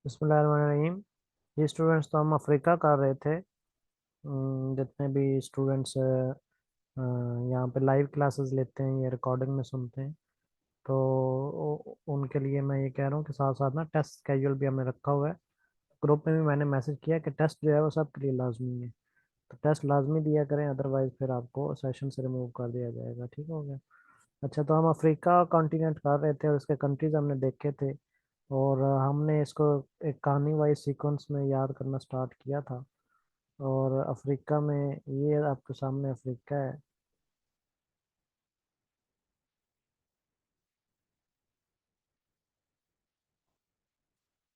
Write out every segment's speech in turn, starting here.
बिस्मिल्लाहिर्रहमानिर्रहीम। ये स्टूडेंट्स तो हम अफ्रीका कर रहे थे। जितने भी स्टूडेंट्स यहाँ पे लाइव क्लासेस लेते हैं या रिकॉर्डिंग में सुनते हैं, तो उनके लिए मैं ये कह रहा हूँ कि साथ साथ ना टेस्ट स्केड्यूल भी हमने रखा हुआ है। ग्रुप में भी मैंने मैसेज किया कि टेस्ट जो है वो सबके लिए लाजमी है, तो टेस्ट लाजमी दिया करें, अदरवाइज फिर आपको सेशन से रिमूव कर दिया जाएगा। ठीक हो गया। अच्छा, तो हम अफ्रीका कॉन्टिनेंट कर रहे थे और इसके कंट्रीज हमने देखे थे, और हमने इसको एक कहानी वाइज सीक्वेंस में याद करना स्टार्ट किया था। और अफ्रीका में ये आपके सामने अफ्रीका है।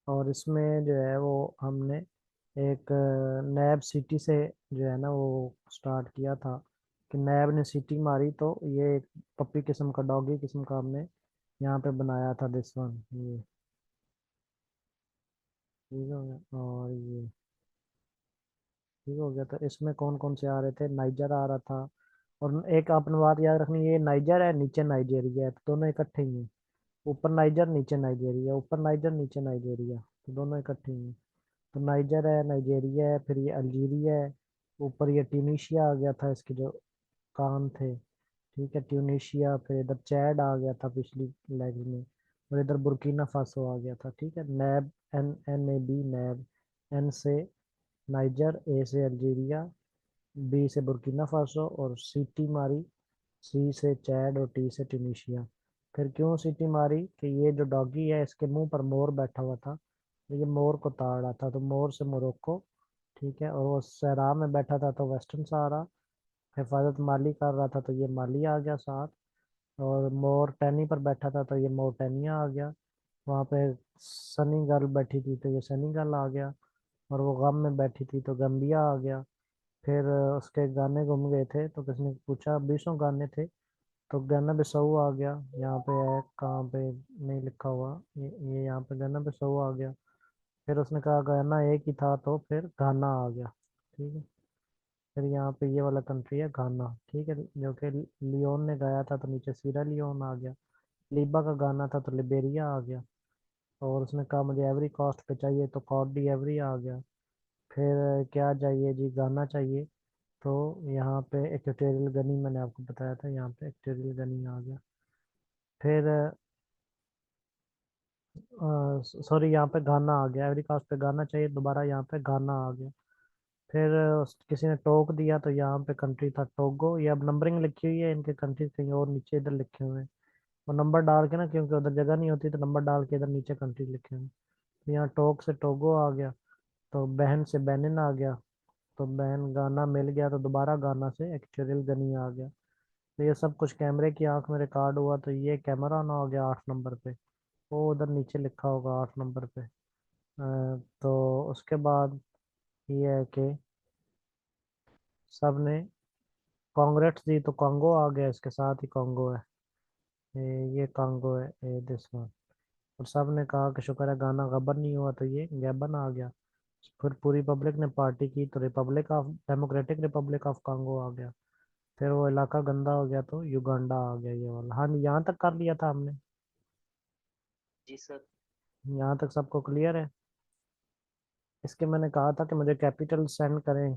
और इसमें जो है वो हमने एक नैब सिटी से जो है ना वो स्टार्ट किया था कि नैब ने सीटी मारी, तो ये एक पप्पी किस्म का, डॉगी किस्म का हमने यहाँ पे बनाया था, दिस वन। ये ठीक हो गया। और ये ठीक हो गया। तो इसमें कौन कौन से आ रहे थे? नाइजर आ रहा था। और एक आपने बात याद रखनी, ये नाइजर है, नीचे नाइजेरिया है, तो दोनों इकट्ठे ही हैं। ऊपर नाइजर, नीचे नाइजेरिया, ऊपर नाइजर, नीचे नाइजेरिया, तो दोनों इकट्ठे ही हैं। तो नाइजर है, नाइजेरिया है, फिर ये अल्जीरिया है। ऊपर ये ट्यूनीशिया आ गया था, इसके जो कान थे। ठीक है, ट्यूनीशिया। फिर इधर चैड आ गया था पिछली लेग में। और इधर बुर्किना फासो आ गया था। ठीक है, नैब, NNAB, नैब। एन से नाइजर, ए से अल्जीरिया, बी से बुर्किना फासो, और सीटी मारी, सी से चैड, और टी से ट्यूनीशिया। फिर क्यों सीटी मारी? कि ये जो डॉगी है इसके मुंह पर मोर बैठा हुआ था, तो ये मोर को ताड़ रहा था, तो मोर से मोरक्को। ठीक है, और वो सहरा में बैठा था तो वेस्टर्न सहारा। हिफाजत माली कर रहा था तो ये माली आ गया साथ। और मोरटैनी पर बैठा था तो ये मोरटैनिया आ गया। वहाँ पे सनी गर्ल बैठी थी तो ये सनीगल आ गया। और वो गम में बैठी थी तो गम्बिया आ गया। फिर उसके गाने गुम गए थे तो किसी ने पूछा 20 गाने थे, तो गाना बेसऊ आ गया। यहाँ पे है, कहाँ पे नहीं लिखा हुआ, ये यहाँ पे गाना बेसऊ आ गया। फिर उसने कहा गाना एक ही था, तो फिर गाना आ गया। ठीक है। फिर यहाँ पे ये वाला कंट्री है गाना। ठीक है, जो कि लियोन ने गाया था, तो नीचे सीरा लियोन आ गया। लीबा का गाना था तो लिबेरिया आ गया। और उसने कहा मुझे एवरी कॉस्ट पे चाहिए, तो कॉट डी एवरी आ गया। फिर क्या चाहिए जी? गाना चाहिए। तो यहाँ पे इक्वेटोरियल गनी, मैंने आपको बताया था, यहाँ पे इक्वेटोरियल गनी आ गया। फिर सॉरी, यहाँ पे गाना आ गया। एवरी कास्ट पे गाना चाहिए, दोबारा यहाँ पे गाना आ गया। फिर किसी ने टोक दिया, तो यहाँ पे कंट्री था टोगो। ये अब नंबरिंग लिखी हुई है, इनके कंट्री कहीं और नीचे इधर लिखे हुए हैं। और नंबर डाल के ना, क्योंकि उधर जगह नहीं होती, तो नंबर डाल के इधर नीचे कंट्री लिखे हुए हैं। तो यहाँ टोक से टोगो आ गया। तो बहन से बेनिन आ गया। तो बहन गाना मिल गया, तो दोबारा गाना से एक्चुअल गनी आ गया। तो ये सब कुछ कैमरे की आंख में रिकॉर्ड हुआ, तो ये कैमरा ना हो गया 8 नंबर पे। वो उधर नीचे लिखा होगा 8 नंबर पे। तो उसके बाद ये है कि सब ने कांग्रेस दी, तो कांगो आ गया, इसके साथ ही कांगो है। ये कांगो है, ये दिस वन। और सब ने कहा कि शुक्र है गाना गबन नहीं हुआ, तो ये गैबन आ गया। फिर पूरी पब्लिक ने पार्टी की, तो republic of, democratic republic of Congo आ गया। फिर वो इलाका गंदा हो गया तो युगांडा आ गया, ये वाला। हाँ जी, यहाँ तक कर लिया था हमने। जी सर। यहाँ तक सबको क्लियर है? इसके मैंने कहा था कि मुझे कैपिटल सेंड करें।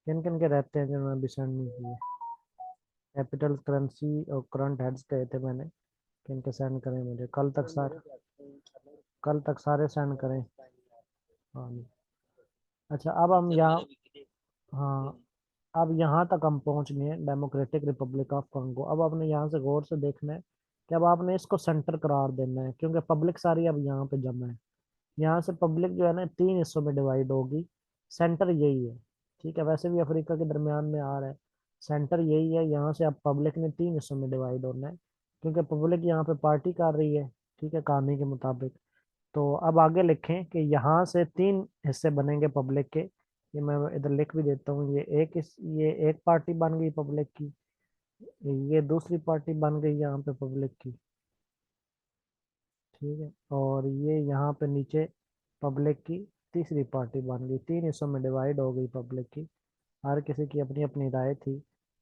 किन किन के रहते हैं जिन्होंने अभी सेंड नहीं किए? कैपिटल, करेंसी और करंट हेड्स कहे थे मैंने कि इनके सेंड करें मुझे कल तक सारे। कल तक सारे सेंड करें। हाँ जी। अच्छा, अब हम सर यहाँ, मेरे विकेट। हाँ, अब यहाँ तक हम पहुँच गए हैं, डेमोक्रेटिक रिपब्लिक ऑफ कांगो। अब आपने यहाँ से गौर से देखना है कि अब आपने इसको सेंटर करार देना है, क्योंकि पब्लिक सारी अब यहाँ पे जमा है। यहाँ से पब्लिक जो है ना 3 हिस्सों में डिवाइड होगी। सेंटर यही है। ठीक है, वैसे भी अफ्रीका के दरमियान में आ रहा है। सेंटर यही है। यहाँ से अब पब्लिक ने 3 हिस्सों में डिवाइड होना है, क्योंकि पब्लिक यहाँ पे पार्टी कर रही है। ठीक है, कहानी के मुताबिक। तो अब आगे लिखें कि यहाँ से 3 हिस्से बनेंगे पब्लिक के। ये मैं इधर लिख भी देता हूँ। ये एक पार्टी बन गई पब्लिक की। ये दूसरी पार्टी बन गई यहाँ पे पब्लिक की। ठीक है, और ये यहाँ पे नीचे पब्लिक की तीसरी पार्टी बन गई। 3 हिस्सों में डिवाइड हो गई पब्लिक की। हर किसी की अपनी अपनी राय थी,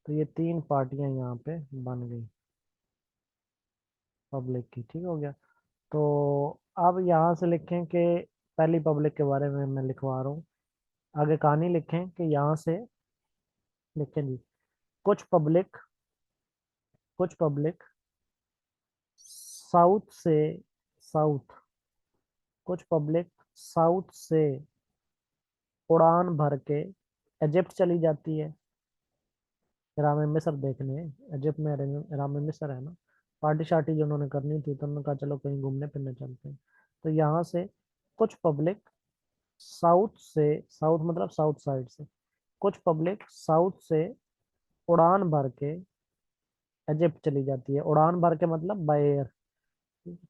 तो ये 3 पार्टियां यहाँ पे बन गई पब्लिक की। ठीक हो गया। तो अब यहाँ से लिखें कि पहली पब्लिक के बारे में मैं लिखवा रहा हूँ। आगे कहानी लिखें कि यहाँ से, लिखें जी। कुछ पब्लिक, कुछ पब्लिक साउथ से, साउथ, कुछ पब्लिक साउथ से उड़ान भर के इजिप्ट चली जाती है राम मिस्र देखने। इजिप्ट में राम मिस्र है ना। पार्टी शार्टी जो उन्होंने करनी थी तो उन्होंने कहा चलो कहीं घूमने फिरने चलते हैं। तो यहाँ से कुछ पब्लिक साउथ से, साउथ मतलब साउथ साइड से, कुछ पब्लिक साउथ से उड़ान भर के इजिप्ट चली जाती है। उड़ान भर के मतलब बाय एयर।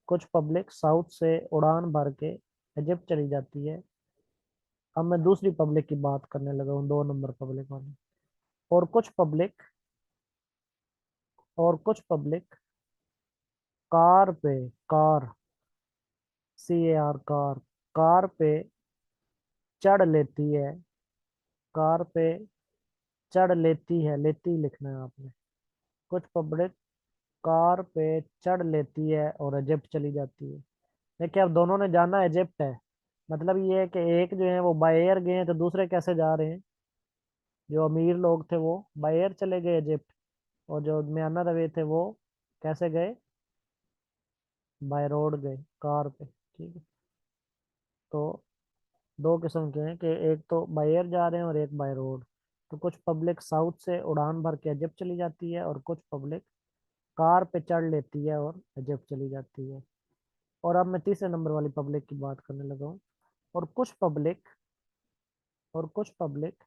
कुछ पब्लिक साउथ से उड़ान भर के इजिप्ट चली जाती है। अब मैं दूसरी पब्लिक की बात करने लगा हूँ, 2 नंबर पब्लिक वाली। और कुछ पब्लिक, और कुछ पब्लिक कार पे, कार, CAR, कार, कार पे चढ़ लेती है, कार पे चढ़ लेती है, लेती लिखना है आपने। कुछ पब्लिक कार पे चढ़ लेती है और इजिप्ट चली जाती है। देखिए अब दोनों ने जाना इजिप्ट है, मतलब ये है कि एक जो है वो बाय एयर गए हैं तो दूसरे कैसे जा रहे हैं। जो अमीर लोग थे वो बाय एयर चले गए इजिप्ट, और जो म्याना रवे थे वो कैसे गए, बाय रोड गए, कार पे। ठीक है। तो दो किस्म के हैं कि एक तो बाय एयर जा रहे हैं और एक बाय रोड। तो कुछ पब्लिक साउथ से उड़ान भर के इजिप्ट चली जाती है और कुछ पब्लिक कार पे चढ़ लेती है और इजिप्ट चली जाती है। और अब मैं तीसरे नंबर वाली पब्लिक की बात करने लगा हूँ। और कुछ पब्लिक, और कुछ पब्लिक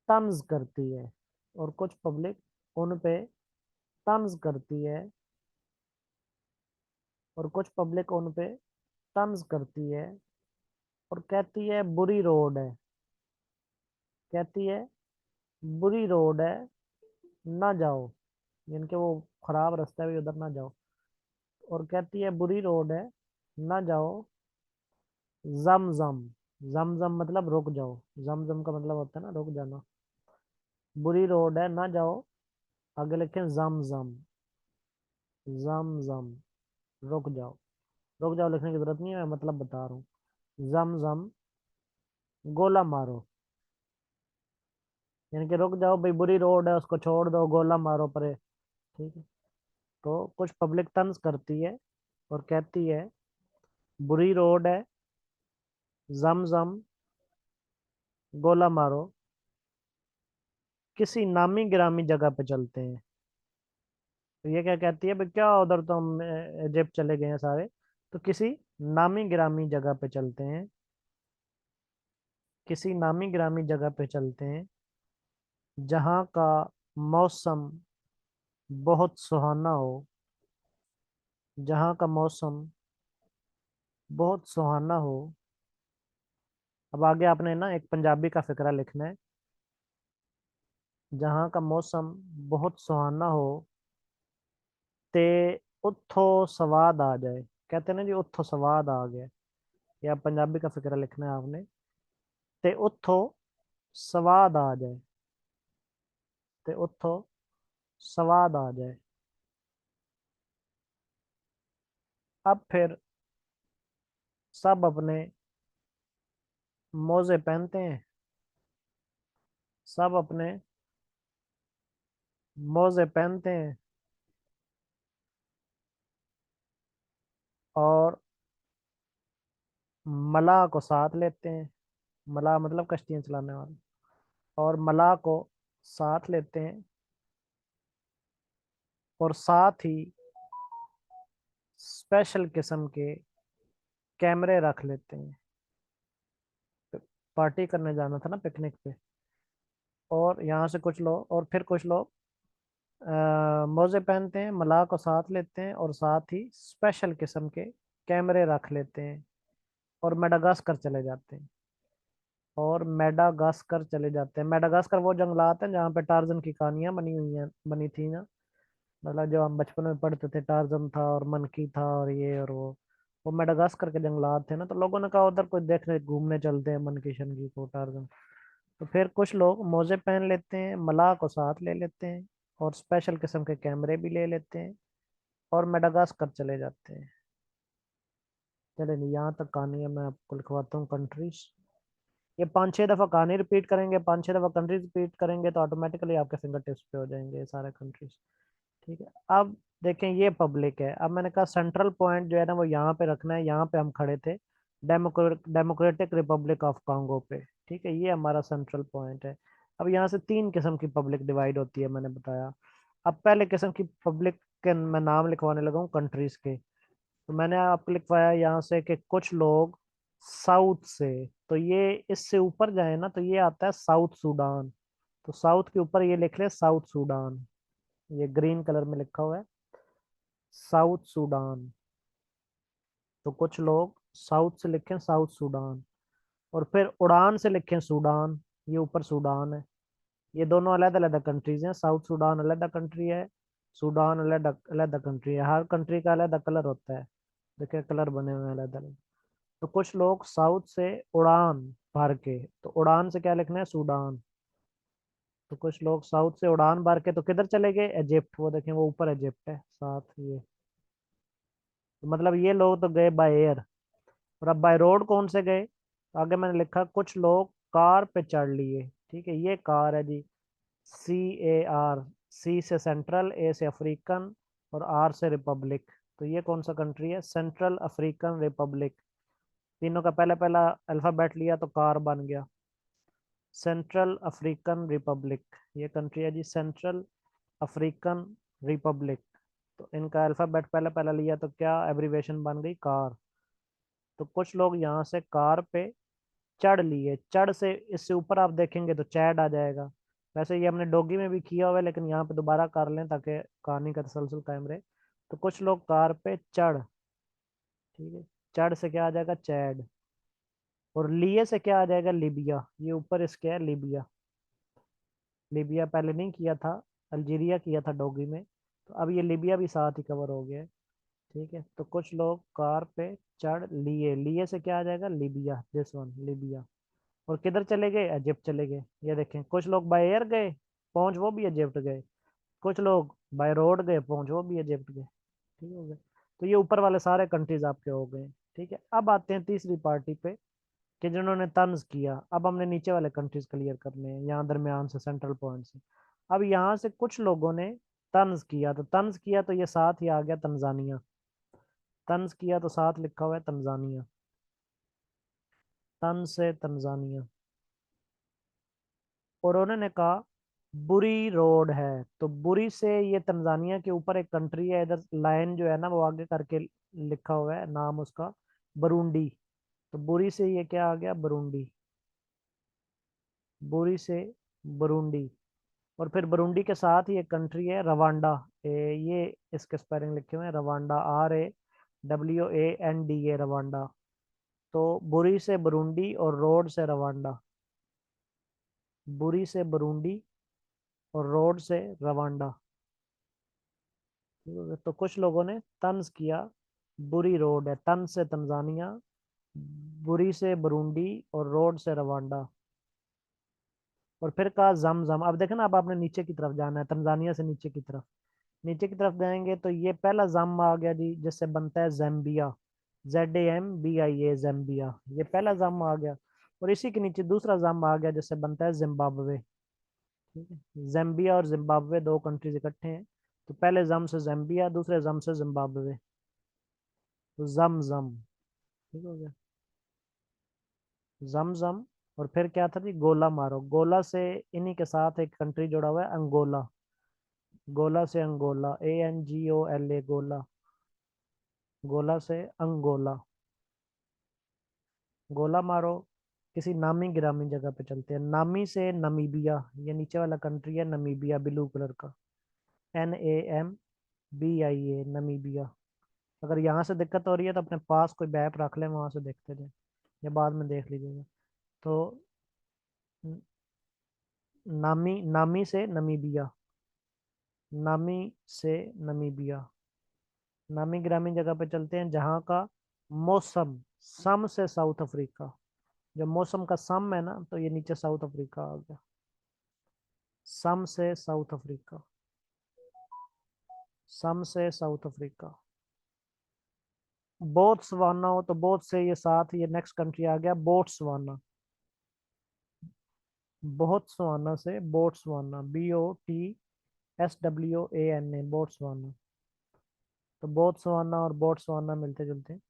तंज करती है, और कुछ पब्लिक उन पे तंज करती है, और कुछ पब्लिक उन पे तंज करती है और कहती है बुरी रोड है, कहती है बुरी रोड है, ना जाओ, जिनके वो खराब रास्ता है भी उधर ना जाओ। और कहती है बुरी रोड है, ना जाओ, जमजम, जमजम मतलब रुक जाओ, जमजम का मतलब होता है ना रुक जाना। बुरी रोड है ना जाओ, आगे लिखें जमजम, जमजम, रुक जाओ। रुक जाओ लिखने की जरूरत नहीं है, मैं मतलब बता रहा हूँ। जमजम, गोला मारो, यानी कि रुक जाओ भाई, बुरी रोड है उसको छोड़ दो, गोला मारो परे। ठीक है। तो कुछ पब्लिक तंज करती है और कहती है बुरी रोड है, जमजम, गोला मारो, किसी नामी गिरामी जगह पे चलते हैं। तो ये क्या कहती है भाई, क्या उधर तो हम इजिप्ट चले गए हैं सारे, तो किसी नामी गिरामी जगह पे चलते हैं, किसी नामी गिरामी जगह पे चलते हैं जहाँ का मौसम बहुत सुहाना हो, जहाँ का मौसम बहुत सुहाना हो। अब आगे आपने ना एक पंजाबी का फिक्रा लिखना है। जहाँ का मौसम बहुत सुहाना हो ते उठो स्वाद आ जाए, कहते हैं ना जी, उठो स्वाद आ गया। या पंजाबी का फिक्रा लिखना है आपने, ते उठो स्वाद आ जाए, ते उठो स्वाद आ जाए। अब फिर सब अपने मोजे पहनते हैं, सब अपने मोजे पहनते हैं और मलाह को साथ लेते हैं। मलाह मतलब कश्तियां चलाने वाले। और मलाह को साथ लेते हैं और साथ ही स्पेशल किस्म के कैमरे रख लेते हैं। पार्टी करने जाना था ना पिकनिक पे। और यहाँ से कुछ लोग, और फिर कुछ लोग मोजे पहनते हैं, मलाह को साथ लेते हैं और साथ ही स्पेशल किस्म के कैमरे रख लेते हैं और मेडागास्कर चले जाते हैं। और मेडागास्कर चले जाते हैं। मेडागास्कर वो जंगलात हैं जहाँ पे टार्जन की कहानियां बनी हुई हैं, बनी थी ना। मतलब जो हम बचपन में पढ़ते थे, टार्जन था और मनकी था और ये और वो मेडागास्कर के जंगलात थे ना। तो लोगों ने कहा उधर कोई देखने घूमने चलते हैं, मनकी शनकी को, टार्जन। तो फिर कुछ लोग मोजे पहन लेते हैं, मलाह को साथ ले लेते हैं और स्पेशल किस्म के कैमरे भी ले लेते हैं और मेडागास्कर चले जाते हैं। चले नहीं, यहाँ तक कहानी है, मैं आपको लिखवाता हूँ कंट्रीज। ये 5-6 दफा कहानी रिपीट करेंगे, 5-6 दफा कंट्रीज रिपीट करेंगे, तो ऑटोमेटिकली आपके फिंगर टिप्स पे हो जाएंगे ये सारे कंट्रीज। ठीक है। अब देखें, ये पब्लिक है। अब मैंने कहा सेंट्रल पॉइंट जो है ना वो यहाँ पे रखना है, यहाँ पे हम खड़े थे डेमोक्रेटिक रिपब्लिक ऑफ कांगो पे। ठीक है, ये हमारा सेंट्रल पॉइंट है। अब यहाँ से 3 किस्म की पब्लिक डिवाइड होती है, मैंने बताया। अब पहले किस्म की पब्लिक के मैं नाम लिखवाने लगा हूँ कंट्रीज के। तो मैंने आपको लिखवाया यहाँ से कि कुछ लोग साउथ से, तो ये इससे ऊपर जाए ना तो ये आता है साउथ सूडान। तो साउथ के ऊपर ये लिख ले साउथ सूडान, ये ग्रीन कलर में लिखा हुआ है साउथ सूडान। तो कुछ लोग साउथ से लिखें साउथ सूडान, और फिर उड़ान से लिखें सूडान। ये ऊपर सूडान है। ये दोनों अलग अलग कंट्रीज हैं, साउथ सूडान अलग कंट्री है, सूडान अलग अलग कंट्री है। हर कंट्री का अलग कलर होता है, देखिए कलर बने हुए हैं अलग अलग। तो कुछ लोग साउथ से उड़ान भर के, तो उड़ान से क्या लिखना है सूडान। तो कुछ लोग साउथ से उड़ान भर के तो किधर चले गए, इजिप्ट। वो देखें वो ऊपर इजिप्ट है साथ ये। तो मतलब ये लोग तो गए बाय एयर। और अब बाय रोड कौन से गए, तो आगे मैंने लिखा कुछ लोग कार पे चढ़ लिए। ठीक है, ये कार है जी, CAR। सी से सेंट्रल, ए से अफ्रीकन, और आर से रिपब्लिक। तो ये कौन सा कंट्री है, सेंट्रल अफ्रीकन रिपब्लिक। तीनों का पहला पहला अल्फाबेट लिया तो कार बन गया, सेंट्रल अफ्रीकन रिपब्लिक। ये कंट्री है जी सेंट्रल अफ्रीकन रिपब्लिक। तो इनका अल्फाबेट पहला पहला लिया तो क्या एब्रीवेशन बन गई, कार। तो कुछ लोग यहाँ से कार पे चढ़ लिए, चढ़ से इससे ऊपर आप देखेंगे तो चैड आ जाएगा। वैसे ये हमने डोगी में भी किया हुआ है, लेकिन यहाँ पे दोबारा कर लें ताकि कहानी का तसलसल कायम रहे। तो कुछ लोग कार पे चढ़, ठीक है, चढ़ से क्या आ जाएगा, चैड। और लिए से क्या आ जाएगा, लीबिया। ये ऊपर इसके है लीबिया। लीबिया पहले नहीं किया था, अल्जीरिया किया था डोगी में। तो अब ये लीबिया भी साथ ही कवर हो गया है। ठीक है, तो कुछ लोग कार पे चढ़ लिए, लिए से क्या आ जाएगा, लीबिया, दिस वन लीबिया। और किधर चले गए, इजिप्ट चले गए। ये देखें, कुछ लोग बाय एयर गए, पहुंच वो भी इजिप्ट गए। कुछ लोग बाय रोड गए, पहुंच वो भी इजिप्ट गए। ठीक हो गया। तो ये ऊपर वाले सारे कंट्रीज आपके हो गए। ठीक है, अब आते हैं तीसरी पार्टी पे कि जिन्होंने तंज किया। अब हमने नीचे वाले कंट्रीज क्लियर करने हैं, यहाँ दरमियान से सेंट्रल पॉइंट से। अब यहाँ से कुछ लोगों ने तंज किया, तो तंज किया तो ये साथ ही आ गया तंजानिया। तंज किया तो साथ लिखा हुआ है तंजानिया, तंज से तंजानिया। और उन्होंने कहा बुरी रोड है, तो बुरी से ये तंजानिया के ऊपर एक कंट्री है, इधर लाइन जो है ना वो आगे करके लिखा हुआ है नाम उसका, बरूंडी। तो बुरी से ये क्या आ गया, बरूंडी। बुरी से बरूंडी। और फिर बरूंडी के साथ ही एक कंट्री है रवांडा। ये इसके स्पेलिंग लिखे हुए हैं रवांडा, RAWANDA, रवांडा। तो बुरी से बरूंडी और रोड से रवांडा, बुरी से बरूंडी और रोड से रवांडा। ठीक है, तो कुछ लोगों ने तंज किया, बुरी रोड है, तन से तंजानिया, बुरी से बुरुंडी और रोड से रवांडा। और फिर कहा जमजम। अब देखें ना, अब आपने नीचे की तरफ जाना है, तंजानिया से नीचे की तरफ। नीचे की तरफ जाएंगे तो ये पहला जम आ गया जी, जिससे बनता है जैम्बिया, ZAMBIA, जैम्बिया। ये पहला जम आ गया। और इसी के नीचे दूसरा जम आ गया जिससे बनता है जिम्बाब्वे। ठीक है, जैम्बिया और जिम्बाब्वे दो कंट्रीज इकट्ठे हैं। तो पहले जम से जैम्बिया, दूसरे जम से जिम्बाब्वे। तो जम जम। ठीक हो गया, जम जम। और फिर क्या था जी, गोला मारो। गोला से इन्हीं के साथ एक कंट्री जुड़ा हुआ है, अंगोला। गोला से अंगोला, ANGOLA, गोला। गोला से अंगोला, गोला मारो। किसी नामी गिरामी जगह पे चलते हैं, नामी से नमीबिया। ये नीचे वाला कंट्री है नमीबिया, ब्लू कलर का, NAMBIA, नमीबिया। अगर यहाँ से दिक्कत हो रही है तो अपने पास कोई मैप रख लें, वहां से देखते जाए, या बाद में देख लीजिएगा। तो नामी, नामी से नमीबिया, नामी से नमीबिया। नामी ग्रामीण जगह पे चलते हैं जहाँ का मौसम, सम से साउथ अफ्रीका। जो मौसम का सम है ना, तो ये नीचे साउथ अफ्रीका आ गया, सम से साउथ अफ्रीका, सम से साउथ अफ्रीका। बोत्सवाना हो तो बोथ से ये साथ, ये नेक्स्ट कंट्री आ गया बोट्सवाना। बोत्सवाना से बोट्सवाना, BOTSWANA, बोट्सवाना। तो बोत्सवाना और बोट्सवाना मिलते जुलते हैं।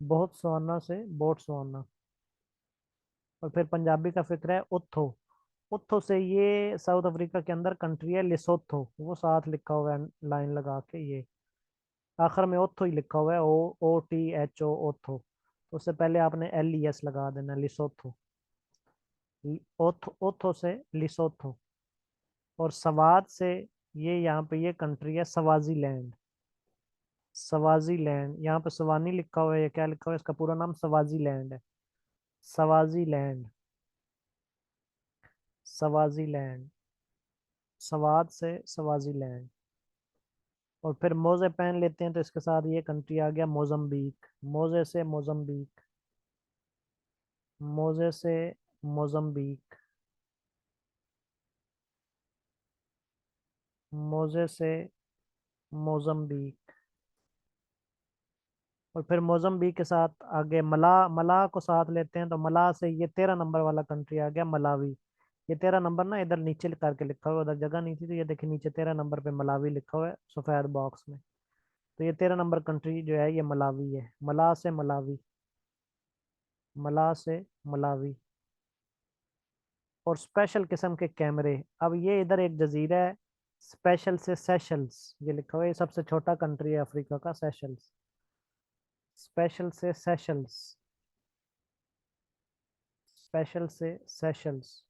बोत्सवाना से बोट्सवाना। और फिर पंजाबी का फिक्र है उथो। उथो से ये साउथ अफ्रीका के अंदर कंट्री है लिसोथो, वो साथ लिखा हुआ है लाइन लगा के, ये आखिर में ओथो ही लिखा हुआ है, OTHO, ओथो। तो उससे पहले आपने LES लगा देना, लिसोथो। ओथो, ओथो से लिसोथो। और सवाद से, ये यहाँ पे ये कंट्री है सवाजीलैंड। सवाजीलैंड, यहाँ पे सवानी लिखा हुआ है, ये क्या लिखा हुआ है, इसका पूरा नाम सवाजीलैंड है। सवाजीलैंड, सवाजीलैंड। सवाद से सवाजीलैंड। और फिर मोजे पहन लेते हैं तो इसके साथ ये कंट्री आ गया मोजम्बिक। मोजे से मोजम्बिक। मोजे से मोजम्बिक। मोजे से मोजम्बिक। और फिर मोजम्बिक के साथ आगे मला, मला को साथ लेते हैं तो मला से ये 13 नंबर वाला कंट्री आ गया मलावी। ये 13 नंबर ना इधर नीचे करके लिखा हुआ है, उधर जगह नहीं थी, तो ये देखिए नीचे 13 नंबर पे मलावी लिखा हुआ है सफेद बॉक्स में। तो ये 13 नंबर कंट्री जो है ये मलावी है। मला से मलावी। मला से मलावी। और स्पेशल किस्म के कैमरे, अब ये इधर एक जजीरा है, स्पेशल से सेशल्स ये लिखा हुआ है, ये सबसे छोटा कंट्री है अफ्रीका का, सेशल्स। स्पेशल से सेशल्स। स्पेशल से सेशल्स।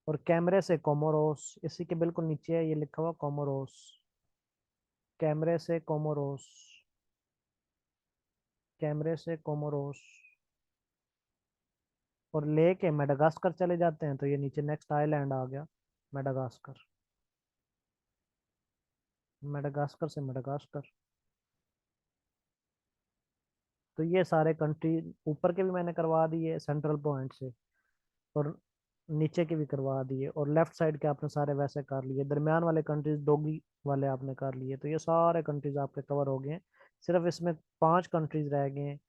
और कैमरे से कोमोरोस, इसी के बिल्कुल नीचे है ये लिखा हुआ कोमोरोस। कैमरे से कोमोरोस। कैमरे से कोमोरोस। और लेके मेडागास्कर चले जाते हैं तो ये नीचे नेक्स्ट आइलैंड आ गया मेडागास्कर। मेडागास्कर से मेडागास्कर। तो ये सारे कंट्री ऊपर के भी मैंने करवा दिए सेंट्रल पॉइंट से, और नीचे के भी करवा दिए, और लेफ्ट साइड के आपने सारे वैसे कर लिए, दरमियान वाले कंट्रीज डोगी वाले आपने कर लिए, तो ये सारे कंट्रीज आपके कवर हो गए हैं। सिर्फ इसमें 5 कंट्रीज रह गए हैं,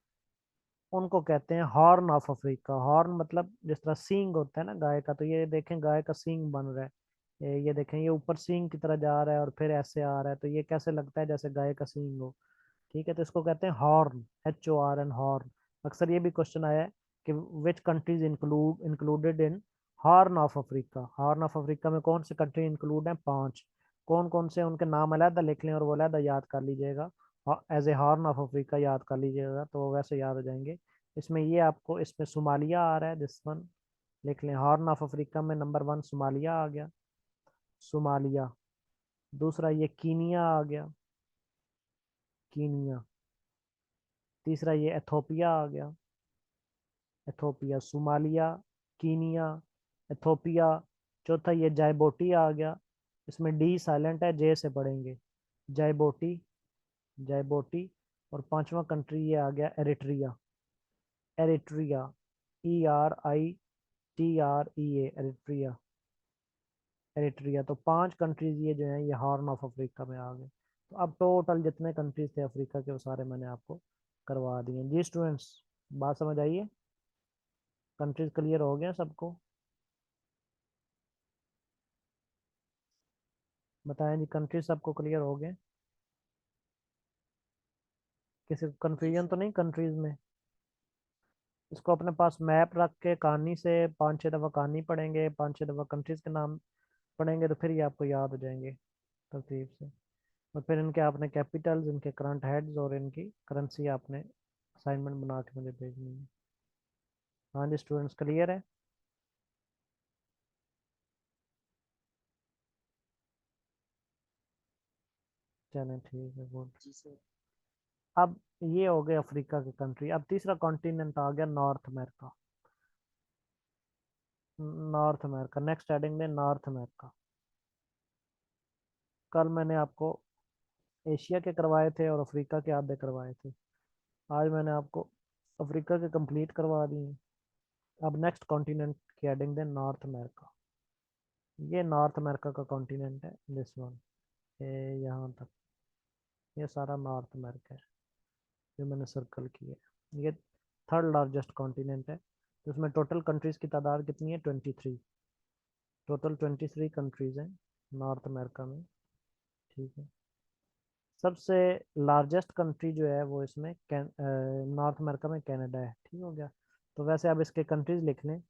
उनको कहते हैं हॉर्न ऑफ अफ्रीका। हॉर्न मतलब जिस तरह सींग होता है ना गाय का, तो ये देखें गाय का सींग बन रहा है, ये देखें ये ऊपर सींग की तरह जा रहा है और फिर ऐसे आ रहा है, तो ये कैसे लगता है जैसे गाय का सींग हो। ठीक है, तो इसको कहते हैं हॉर्न, HORN, हॉर्न। अक्सर ये भी क्वेश्चन आया है कि which countries included in horn of Africa. Horn of Africa में कौन से कंट्री इंक्लूड हैं? 5। कौन कौन से, उनके नाम अलहदा लिख लें और वो अलहदा याद कर लीजिएगा। As a horn of Africa याद कर लीजिएगा तो वो वैसे याद हो जाएंगे। इसमें ये आपको, इसमें सोमालिया आ रहा है, दिस वन लिख लें। हॉर्न ऑफ अफ्रीका में नंबर 1 सोमालिया आ गया, सोमालिया। दूसरा ये कीनिया आ गया, कीनिया। तीसरा ये एथोपिया आ गया, एथोपिया। Somalia, Kenya, Ethiopia. चौथा ये जायबोटी आ गया, इसमें डी साइलेंट है, जे से पढ़ेंगे, जायबोटी, जायबोटी। और पांचवा कंट्री ये आ गया Eritrea, Eritrea, ERITREA, Eritrea, Eritrea. तो 5 कंट्रीज ये जो है ये हॉर्न ऑफ अफ्रीका में आ गए। तो अब टोटल जितने कंट्रीज थे अफ्रीका के वो सारे मैंने आपको करवा दिए जी स्टूडेंट्स। बात समझ आइए? कंट्रीज क्लियर हो गए सबको? बताएं जी, कंट्रीज सबको क्लियर हो गए? किसी को जी कंफ्यूजन तो सर। नहीं कंट्रीज में? इसको अपने पास मैप रख के कहानी से 5-6 दफ़ा कहानी पढ़ेंगे, 5-6 दफ़ा कंट्रीज के नाम पढ़ेंगे, तो फिर ये आपको याद हो जाएंगे तरतीब से। और फिर इनके आपने कैपिटल्स, इनके करंट हेड्स और इनकी करेंसी आपने असाइनमेंट बना के मुझे भेजनी है। हाँ जी स्टूडेंट्स, क्लियर है? चलें ठीक है, गुड। जी सर। अब ये हो गए अफ्रीका के कंट्री। अब तीसरा कॉन्टिनेंट आ गया north America. North America, next heading में नॉर्थ अमेरिका। कल मैंने आपको एशिया के करवाए थे और अफ्रीका के आधे करवाए थे, आज मैंने आपको अफ्रीका के कंप्लीट करवा दिए। अब नेक्स्ट कॉन्टिनेंट की हेडिंग दें नॉर्थ अमेरिका। ये नॉर्थ अमेरिका का कॉन्टिनेंट है, दिस वन, ये यहाँ तक, ये सारा नॉर्थ अमेरिका है। जो मैंने सर्कल की है, ये थर्ड लार्जेस्ट कॉन्टिनेंट है। तो उसमें टोटल कंट्रीज की तादाद कितनी है? 23। टोटल 23 कंट्रीज हैं नॉर्थ अमेरिका में। ठीक है। सबसे लार्जेस्ट कंट्री जो है वो इसमें नॉर्थ अमेरिका में कनाडा है। ठीक हो गया। तो वैसे अब इसके कंट्रीज लिख लें।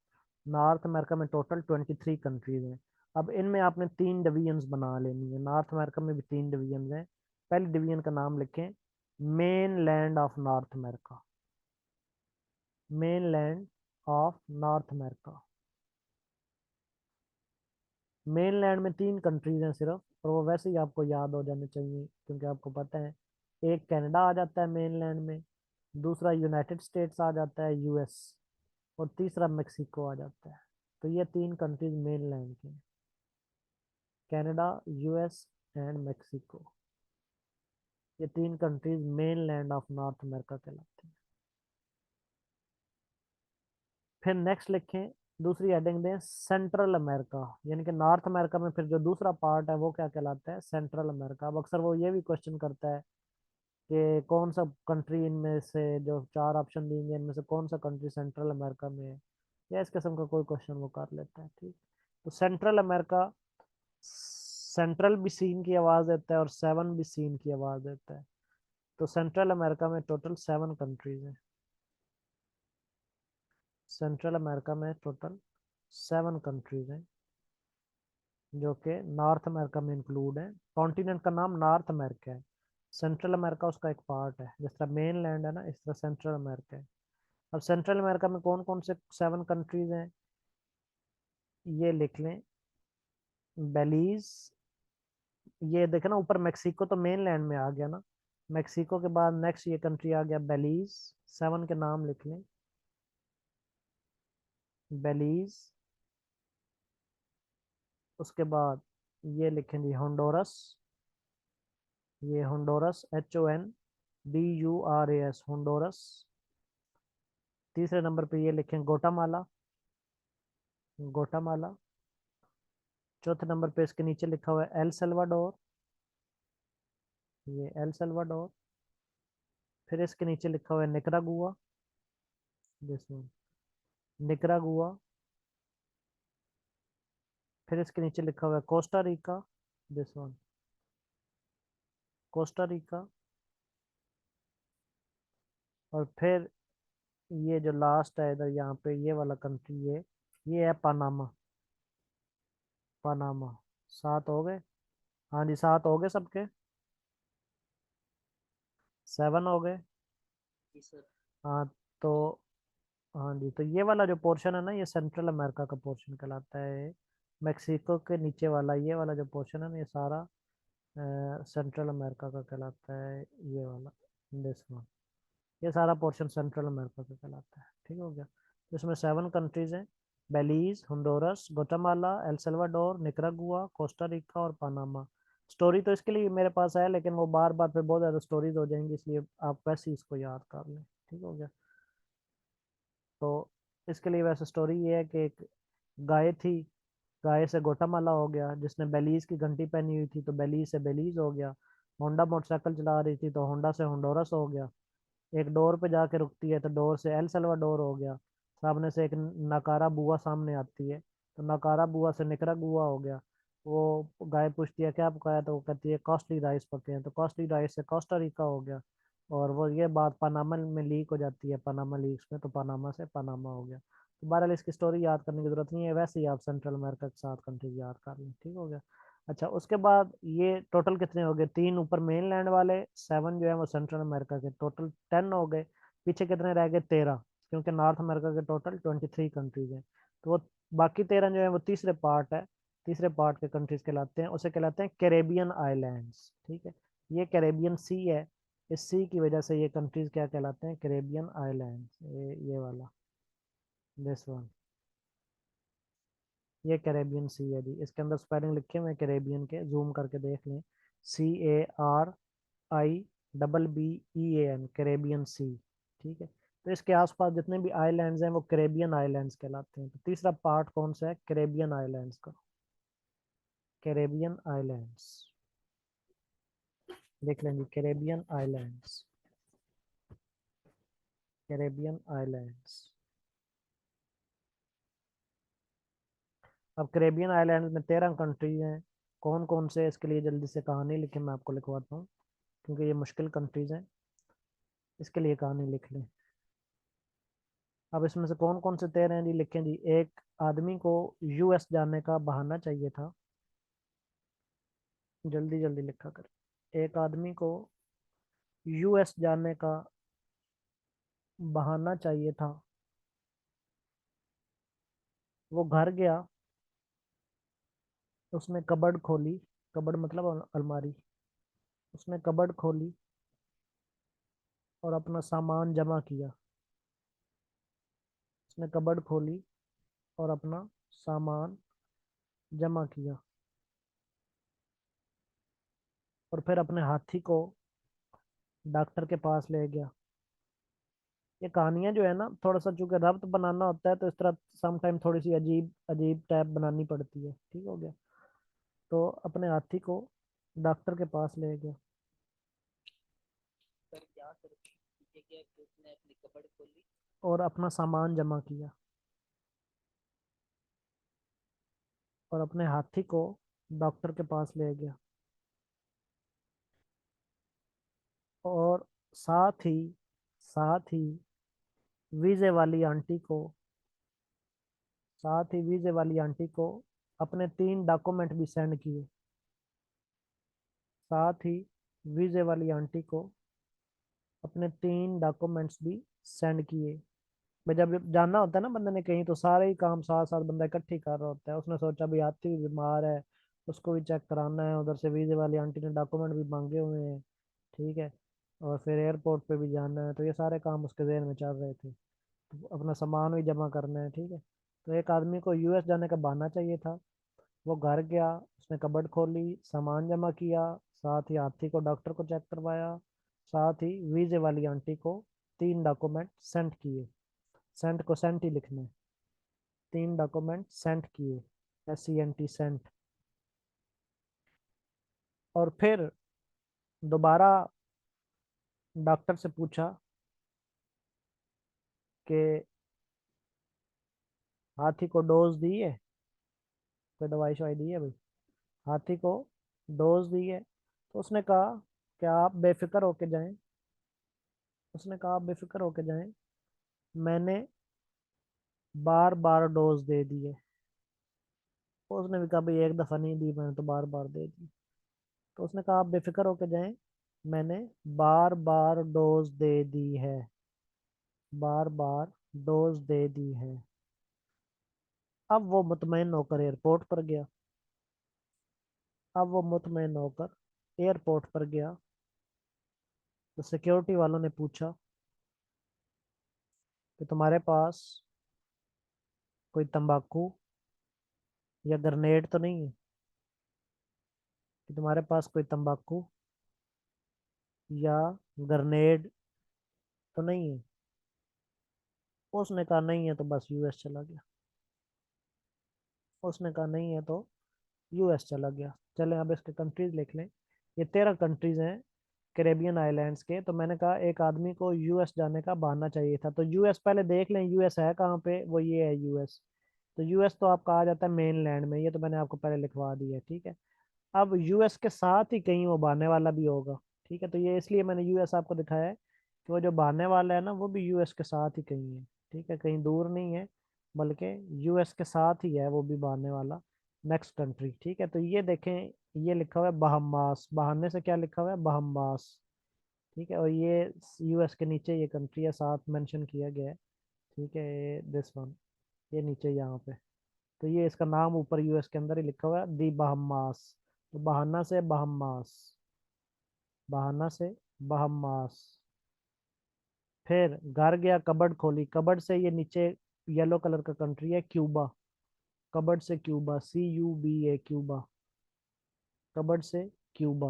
नॉर्थ अमेरिका में टोटल 23 कंट्रीज हैं। अब इनमें आपने 3 डिवीजन्स बना लेनी है। नॉर्थ अमेरिका में भी 3 डिवीजन्स हैं। पहले डिवीजन का नाम लिखें main land of north America. Main land of north America. Main land में 3 कंट्रीज हैं सिर्फ, और वो वैसे ही आपको याद हो जाने चाहिए क्योंकि आपको पता है। एक कनाडा आ जाता है मेन लैंड में, दूसरा यूनाइटेड स्टेट्स आ जाता है यूएस, और तीसरा मेक्सिको आ जाता है। तो ये 3 कंट्रीज मेन लैंड के हैं, कनाडा, यूएस एंड मेक्सिको। ये 3 countries main land of north America कहलाते हैं। फिर नेक्स्ट लिखें, दूसरी हेडिंग दें सेंट्रल अमेरिका, यानी कि नॉर्थ अमेरिका में फिर जो दूसरा पार्ट है वो क्या कहलाता है? Central America. अब अक्सर वो ये भी क्वेश्चन करता है कि कौन सा कंट्री इनमें से, जो 4 ऑप्शन देंगे इनमें से कौन सा कंट्री सेंट्रल अमेरिका में है, या इस किस्म का कोई क्वेश्चन वो कर लेता है। ठीक। तो सेंट्रल अमेरिका, सेंट्रल भी सीन की आवाज देता है और सेवन भी सीन की आवाज देता है। तो सेंट्रल अमेरिका में टोटल 7 कंट्रीज हैं। सेंट्रल अमेरिका में टोटल 7 कंट्रीज हैं जो कि नॉर्थ अमेरिका में इंक्लूड है। कॉन्टिनेंट का नाम नॉर्थ अमेरिका है, सेंट्रल अमेरिका उसका एक पार्ट है। जिस तरह मेन लैंड है ना, इस तरह सेंट्रल अमेरिका है। अब सेंट्रल अमेरिका में कौन कौन से 7 कंट्रीज हैं, ये लिख लें। बेलीज, ये देखे ना ऊपर मैक्सिको तो मेन लैंड में आ गया ना। मैक्सिको के बाद नेक्स्ट ये कंट्री आ गया बेलीज। 7 के नाम लिख लें। बेलीज, उसके बाद ये लिखेंगे होंडोरस। ये होंडोरस, HONDURAS, होंडोरस। तीसरे नंबर पे ये लिखें गोटामाला। गोटामाला। चौथे नंबर पे इसके नीचे लिखा हुआ है एल सल्वाडोर। ये एल सल्वाडोर। फिर इसके नीचे लिखा हुआ है निकरागुआ। This one, Nicaragua. फिर इसके नीचे लिखा हुआ है Costa Rica. This one, Costa Rica. और फिर ये जो लास्ट है इधर यहाँ पे ये वाला कंट्री, ये है पनामा। पनामा। 7 हो गए? हाँ जी, 7 हो गए सबके। 7 हो गए। जी सर। हाँ। तो हाँ जी, तो ये वाला जो पोर्शन है ना, ये सेंट्रल अमेरिका का पोर्शन कहलाता है। मेक्सिको के नीचे वाला ये वाला जो पोर्शन है ना, ये सारा सेंट्रल अमेरिका का कहलाता है। ये वाला, दिस वन, ये सारा पोर्शन सेंट्रल अमेरिका का कहलाता है। ठीक हो गया। तो इसमें 7 कंट्रीज हैं, Belize, Honduras, Guatemala, El Salvador, Nicaragua, Costa Rica और पनामा। स्टोरी तो इसके लिए मेरे पास है, लेकिन वो बार बार पे बहुत ज़्यादा स्टोरीज हो जाएंगी, इसलिए आप वैसे ही इसको याद कर लें। ठीक हो गया। तो इसके लिए वैसे स्टोरी ये है कि एक गाय थी, गाय से गोटामाला हो गया। जिसने बेलीज की घंटी पहनी हुई थी तो बेलीज से बेलीज हो गया। होंडा मोटरसाइकिल चला रही थी तो होंडा से होंडोरस हो गया। एक डोर पे जाके रुकती है तो डोर से एल सल्वाडोर हो गया। सामने से एक नकारा बुआ सामने आती है तो नकारा बुआ से निकरा गुआ हो गया। वो गाय पूछती है क्या पकाया, तो वो कहती है कॉस्टली राइस पके हैं, तो कॉस्टली राइस से कोस्टा रिका हो गया। और वो ये बात पनामा में लीक हो जाती है, पनामा लीक्स में, तो पनामा से पनामा हो गया। तो बहरहाल इसकी स्टोरी याद करने की जरूरत नहीं है, वैसे ही आप सेंट्रल अमेरिका के 7 कंट्रीज याद कर लें। ठीक हो गया। अच्छा, उसके बाद ये टोटल कितने हो गए? 3 ऊपर मेन लैंड वाले, 7 जो है वो सेंट्रल अमेरिका के, टोटल 10 हो गए। पीछे कितने रह गए? 13, क्योंकि नॉर्थ अमेरिका के टोटल 23 कंट्रीज हैं। तो वो बाकी 13 जो है वो तीसरे पार्ट है, तीसरे पार्ट के कंट्रीज कहलाते हैं, उसे कहलाते हैं कैरेबियन आइलैंड्स। ठीक है। ये कैरेबियन सी है, इस सी की वजह से ये कंट्रीज क्या कहलाते हैं? Caribbean islands. ये वाला, दिस वन, ये कैरेबियन सी है जी। इसके अंदर स्पेलिंग लिखे हुए हैं कैरेबियन के, जूम करके देख लें। CARIBBEAN, Caribbean sea. ठीक है। तो इसके आसपास जितने भी आइलैंड्स हैं वो कैरेबियन आइलैंड्स कहलाते हैं। तो तीसरा पार्ट कौन सा है? कैरेबियन आइलैंड्स का। कैरेबियन आइलैंड्स, देख लेंगे कैरेबियन आइलैंड्स। Caribbean islands. अब कैरेबियन आइलैंड में 13 कंट्री हैं। कौन कौन से, इसके लिए जल्दी से कहानी लिखे, मैं आपको लिखवाता हूँ क्योंकि ये मुश्किल कंट्रीज हैं। इसके लिए कहानी लिख लें। अब इसमें से कौन कौन से 13 हैं जी, लिखें जी। एक आदमी को यूएस जाने का बहाना चाहिए था। जल्दी जल्दी लिखा कर। एक आदमी को यूएस जाने का बहाना चाहिए था। वो घर गया, उसने कबर्ड खोली। कबर्ड मतलब अलमारी। उसने कबर्ड खोली और अपना सामान जमा किया। उसने कबर्ड खोली और अपना सामान जमा किया और फिर अपने हाथी को डॉक्टर के पास ले गया। ये कहानियां जो है ना, थोड़ा सा चूंकि रब्त बनाना होता है तो इस तरह सम टाइम थोड़ी सी अजीब अजीब टाइप बनानी पड़ती है। ठीक हो गया। तो अपने हाथी को डॉक्टर के पास ले गया सर क्या सर, ये क्या कि उसने अपनी कपड़ खोली। और अपना सामान जमा किया और अपने हाथी को डॉक्टर के पास ले गया। और साथ ही साथ ही वीजे वाली आंटी को साथ ही वीजे वाली आंटी को अपने 3 डॉक्यूमेंट भी सेंड किए। साथ ही वीजे वाली आंटी को अपने 3 डॉक्यूमेंट्स भी सेंड किए। भाई जब जानना होता है ना बंदे ने कहीं, तो सारे ही काम साथ साथ बंदा इकट्ठे कर रहा होता है। उसने सोचा भी हाथी भी बीमार है, उसको भी चेक कराना है, उधर से वीजे वाली आंटी ने डॉक्यूमेंट भी मांगे हुए हैं। ठीक है। और फिर एयरपोर्ट पे भी जाना है, तो ये सारे काम उसके जहन में चल रहे थे। तो अपना सामान भी जमा करना है। ठीक है। तो एक आदमी को यूएस जाने का बहाना चाहिए था। वो घर गया, उसने कबर्ड खोली, सामान जमा किया, साथ ही हाथी को डॉक्टर को चेक करवाया, साथ ही वीजे वाली आंटी को 3 डॉक्यूमेंट सेंड किए। सेंट को सेंट ही लिखना है। 3 डॉक्यूमेंट सेंड किए। SENT sent. और फिर दोबारा डॉक्टर से पूछा कि हाथी को डोज दी है, कोई दवाई शवाई दी है भाई। हाथी को डोज दी है। तो उसने कहा कि आप बेफिक्र होके जाएं। उसने कहा आप बेफिक्र होके जाएं, मैंने बार बार डोज दे दी है। तो उसने भी कहा भाई एक दफ़ा नहीं दी, मैंने तो बार बार दे दी। तो उसने कहा आप बेफिक्र होके जाएं, मैंने बार बार डोज दे दी है। बार बार डोज दे दी है। अब वो मुतमईन होकर एयरपोर्ट पर गया। अब वो मुतमईन होकर एयरपोर्ट पर गया। तो सिक्योरिटी वालों ने पूछा कि तुम्हारे पास कोई तंबाकू या ग्रेनेड तो नहीं है। कि तुम्हारे पास कोई तंबाकू या ग्रेनेड तो नहीं है। उसने कहा नहीं है, तो बस यूएस चला गया। उसने कहा नहीं है तो यूएस चला गया। चलें अब इसके कंट्रीज लिख लें। ये 13 कंट्रीज हैं कैरेबियन आइलैंड्स के। तो मैंने कहा एक आदमी को यूएस जाने का बहाना चाहिए था। तो यूएस पहले देख लें, यूएस है कहाँ पे, वो ये है यूएस। तो यूएस तो आपका आ जाता है मेन लैंड में, ये तो मैंने आपको पहले लिखवा दी है। ठीक है। अब यूएस के साथ ही कहीं वो बहाने वाला भी होगा। ठीक है। तो ये इसलिए मैंने यूएस आपको दिखाया है कि वो जो बहाने वाला है ना, वो भी यूएस के साथ ही कहीं है। ठीक है। कहीं दूर नहीं है, बल्कि यूएस के साथ ही है वो भी बहाने वाला। Next country. ठीक है। तो ये देखें, ये लिखा हुआ है बहामास। बहाने से क्या लिखा हुआ है, बहामास। ठीक है। और ये यूएस के नीचे ये कंट्री है, साथ मेंशन किया गया है। ठीक है। ये दिस वन, ये नीचे यहाँ पे। तो ये इसका नाम ऊपर यूएस के अंदर ही लिखा हुआ है, दी बहामास। तो बहाना से बहामास। बहाना से बहामास। फिर घर गया, कबर्ड खोली। कबर्ड से ये नीचे येलो कलर का कंट्री है, क्यूबा। कबर्ड से क्यूबा, CUBA, क्यूबा। कबर्ड से क्यूबा।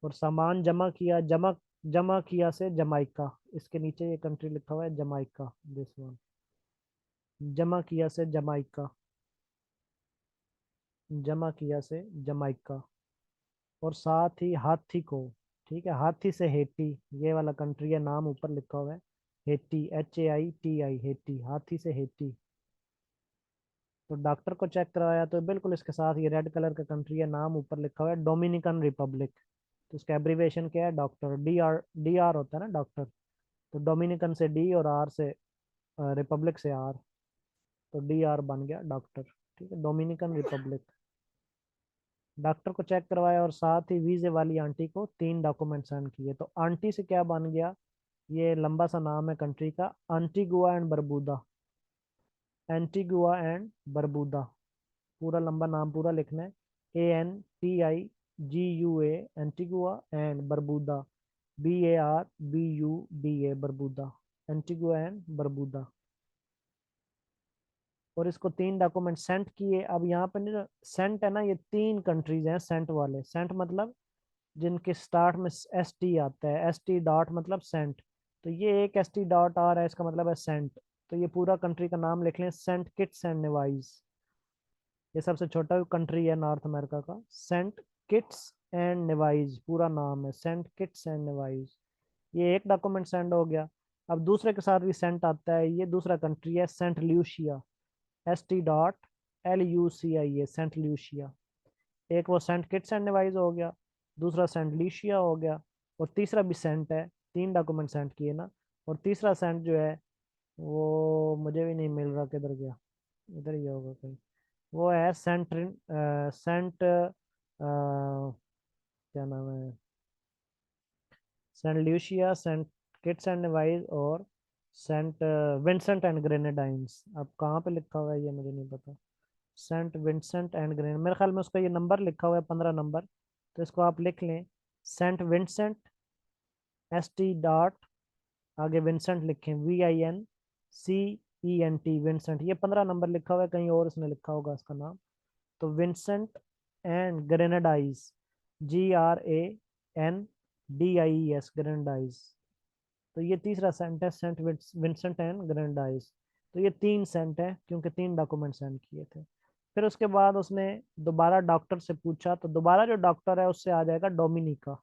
और सामान जमा किया, जमा किया से जमाइका। इसके नीचे ये कंट्री लिखा हुआ है, जमाइका, दिस वन। जमा किया से जमाइका। जमा किया से जमाइका। और साथ ही हाथी को, ठीक है, हाथी से हेटी। ये वाला कंट्री है, नाम ऊपर लिखा हुआ है, हेटी, HAITI, हेटी, हाथी से हेटी। तो डॉक्टर को चेक करवाया तो बिल्कुल इसके साथ ये रेड कलर का कंट्री है, नाम ऊपर लिखा हुआ है डोमिनिकन रिपब्लिक। तो इसका एब्रीवेशन क्या है? डॉक्टर, डी आर होता है ना डॉक्टर। तो डोमिनिकन से डी और आर से रिपब्लिक से आर, तो DR बन गया डॉक्टर। ठीक है, डोमिनिकन रिपब्लिक। डॉक्टर को चेक करवाया और साथ ही वीजे वाली आंटी को 3 डॉक्यूमेंट सेंड किए। तो आंटी से क्या बन गया? ये लंबा सा नाम है कंट्री का, Antigua and Barbuda. Antigua and Barbuda, पूरा लंबा नाम पूरा लिखना है। ANTIGUA, Antigua and Barbuda, BARBUDA, Barbuda, Antigua and Barbuda. और इसको 3 डॉक्यूमेंट सेंट किए। अब यहाँ पे नहीं, सेंट है ना, ये 3 कंट्रीज हैं सेंट वाले। सेंट मतलब जिनके स्टार्ट में ST आता है, ST डॉट मतलब सेंट। तो ये एक ST डॉट आ रहा है, इसका मतलब है सेंट। तो ये पूरा कंट्री का नाम लिख लें, सेंट किट्स एंड नेवाइज। ये सबसे छोटा कंट्री है नॉर्थ अमेरिका का, सेंट किट्स एंड नेवाइज पूरा नाम है, सेंट किट्स एंड नेवाइज। ये एक डॉक्यूमेंट सेंड हो गया। अब दूसरे के साथ भी सेंट आता है, ये दूसरा कंट्री है सेंट ल्यूशिया, ST.LUCIA, सेंट ल्यूशिया। एक वो सेंट किट्स एंड नेवाइज हो गया, दूसरा सेंट ल्यूशिया हो गया, और तीसरा भी सेंट है। 3 डॉक्यूमेंट सेंट किए ना। और तीसरा सेंट जो है वो मुझे भी नहीं मिल रहा, किधर गया? इधर ही होगा कहीं। वो है सेंट क्या नाम है, सेंट ल्यूशिया, सेंट किट्स एंड नेवाइज और सेंट विंसेंट एंड ग्रेनेडाइंस। अब कहाँ पे लिखा हुआ है ये मुझे नहीं पता। सेंट विंसेंट एंड ग्रेन, मेरे ख्याल में उसका ये नंबर लिखा हुआ है 15 नंबर। तो इसको आप लिख लें, सेंट विंसेंट, ST डॉट, आगे विंसेंट लिखें, VINCENT, विंसेंट। ये 15 नंबर लिखा हुआ है, कहीं और इसने लिखा होगा इसका नाम। तो विंसेंट एंड ग्रेनेडाइज, GRANDIES, ग्रेनेडाइज। तो ये तीसरा सेंट है, सेंट विंसेंट एंड ग्रेनेडाइज। तो ये 3 सेंट है क्योंकि 3 डॉक्यूमेंट सेंड किए थे। फिर उसके बाद उसने दोबारा डॉक्टर से पूछा, तो दोबारा जो डॉक्टर है उससे आ जाएगा डोमिनिका।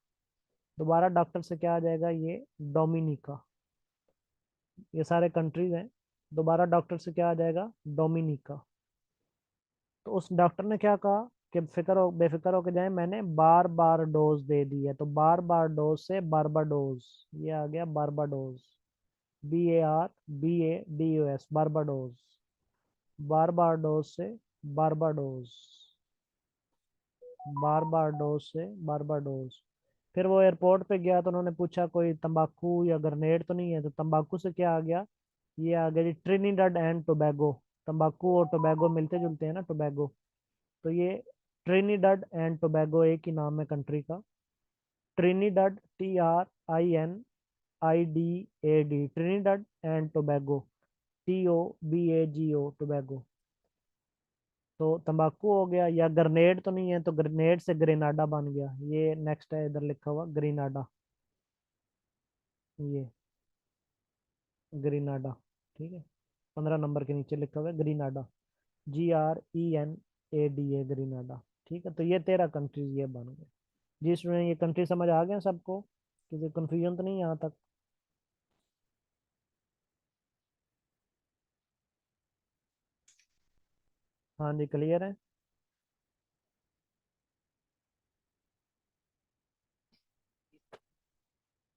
दोबारा डॉक्टर से क्या आ जाएगा? ये डोमिनिका। ये सारे कंट्रीज हैं। दोबारा डॉक्टर से क्या आ जाएगा? डोमिनिका। तो उस डॉक्टर ने क्या कहा कि बेफिक्र होकर जाए, मैंने बार बार डोज दे दी है। तो बार बार डोज से बारबाडोज, ये आ गया बारबाडोज, BARBADOS, बारबाडोज। बार बार डोज से बारबाडोज, बार बार डोज से बारबाडोज। फिर वो एयरपोर्ट पे गया तो उन्होंने पूछा कोई तंबाकू या ग्रेनेड तो नहीं है? तो तंबाकू से क्या आ गया? ये आ गया जी ट्रिनिडाड एंड टोबैगो। तंबाकू और टोबैगो मिलते जुलते हैं ना, टोबैगो। तो ये ट्रिनिडाड एंड टोबैगो एक ही नाम है कंट्री का, Trinidad, TRINIDAD, Trinidad and Tobago, TOBAGO, Tobago. तो तंबाकू हो गया, या ग्रेनेड तो नहीं है, तो ग्रेनेड से ग्रेनाडा बन गया। ये नेक्स्ट है, इधर लिखा हुआ ग्रेनाडा, ये ग्रेनाडा। ठीक है, 15 नंबर के नीचे लिखा हुआ है ग्रेनाडा, GRENADA, ग्रेनाडा। ठीक है, तो ये 13 कंट्रीज ये बन गए। जिसमें ये कंट्री समझ आ गया सबको, किसी कंफ्यूजन तो नहीं यहाँ तक? हाँ जी, क्लियर है।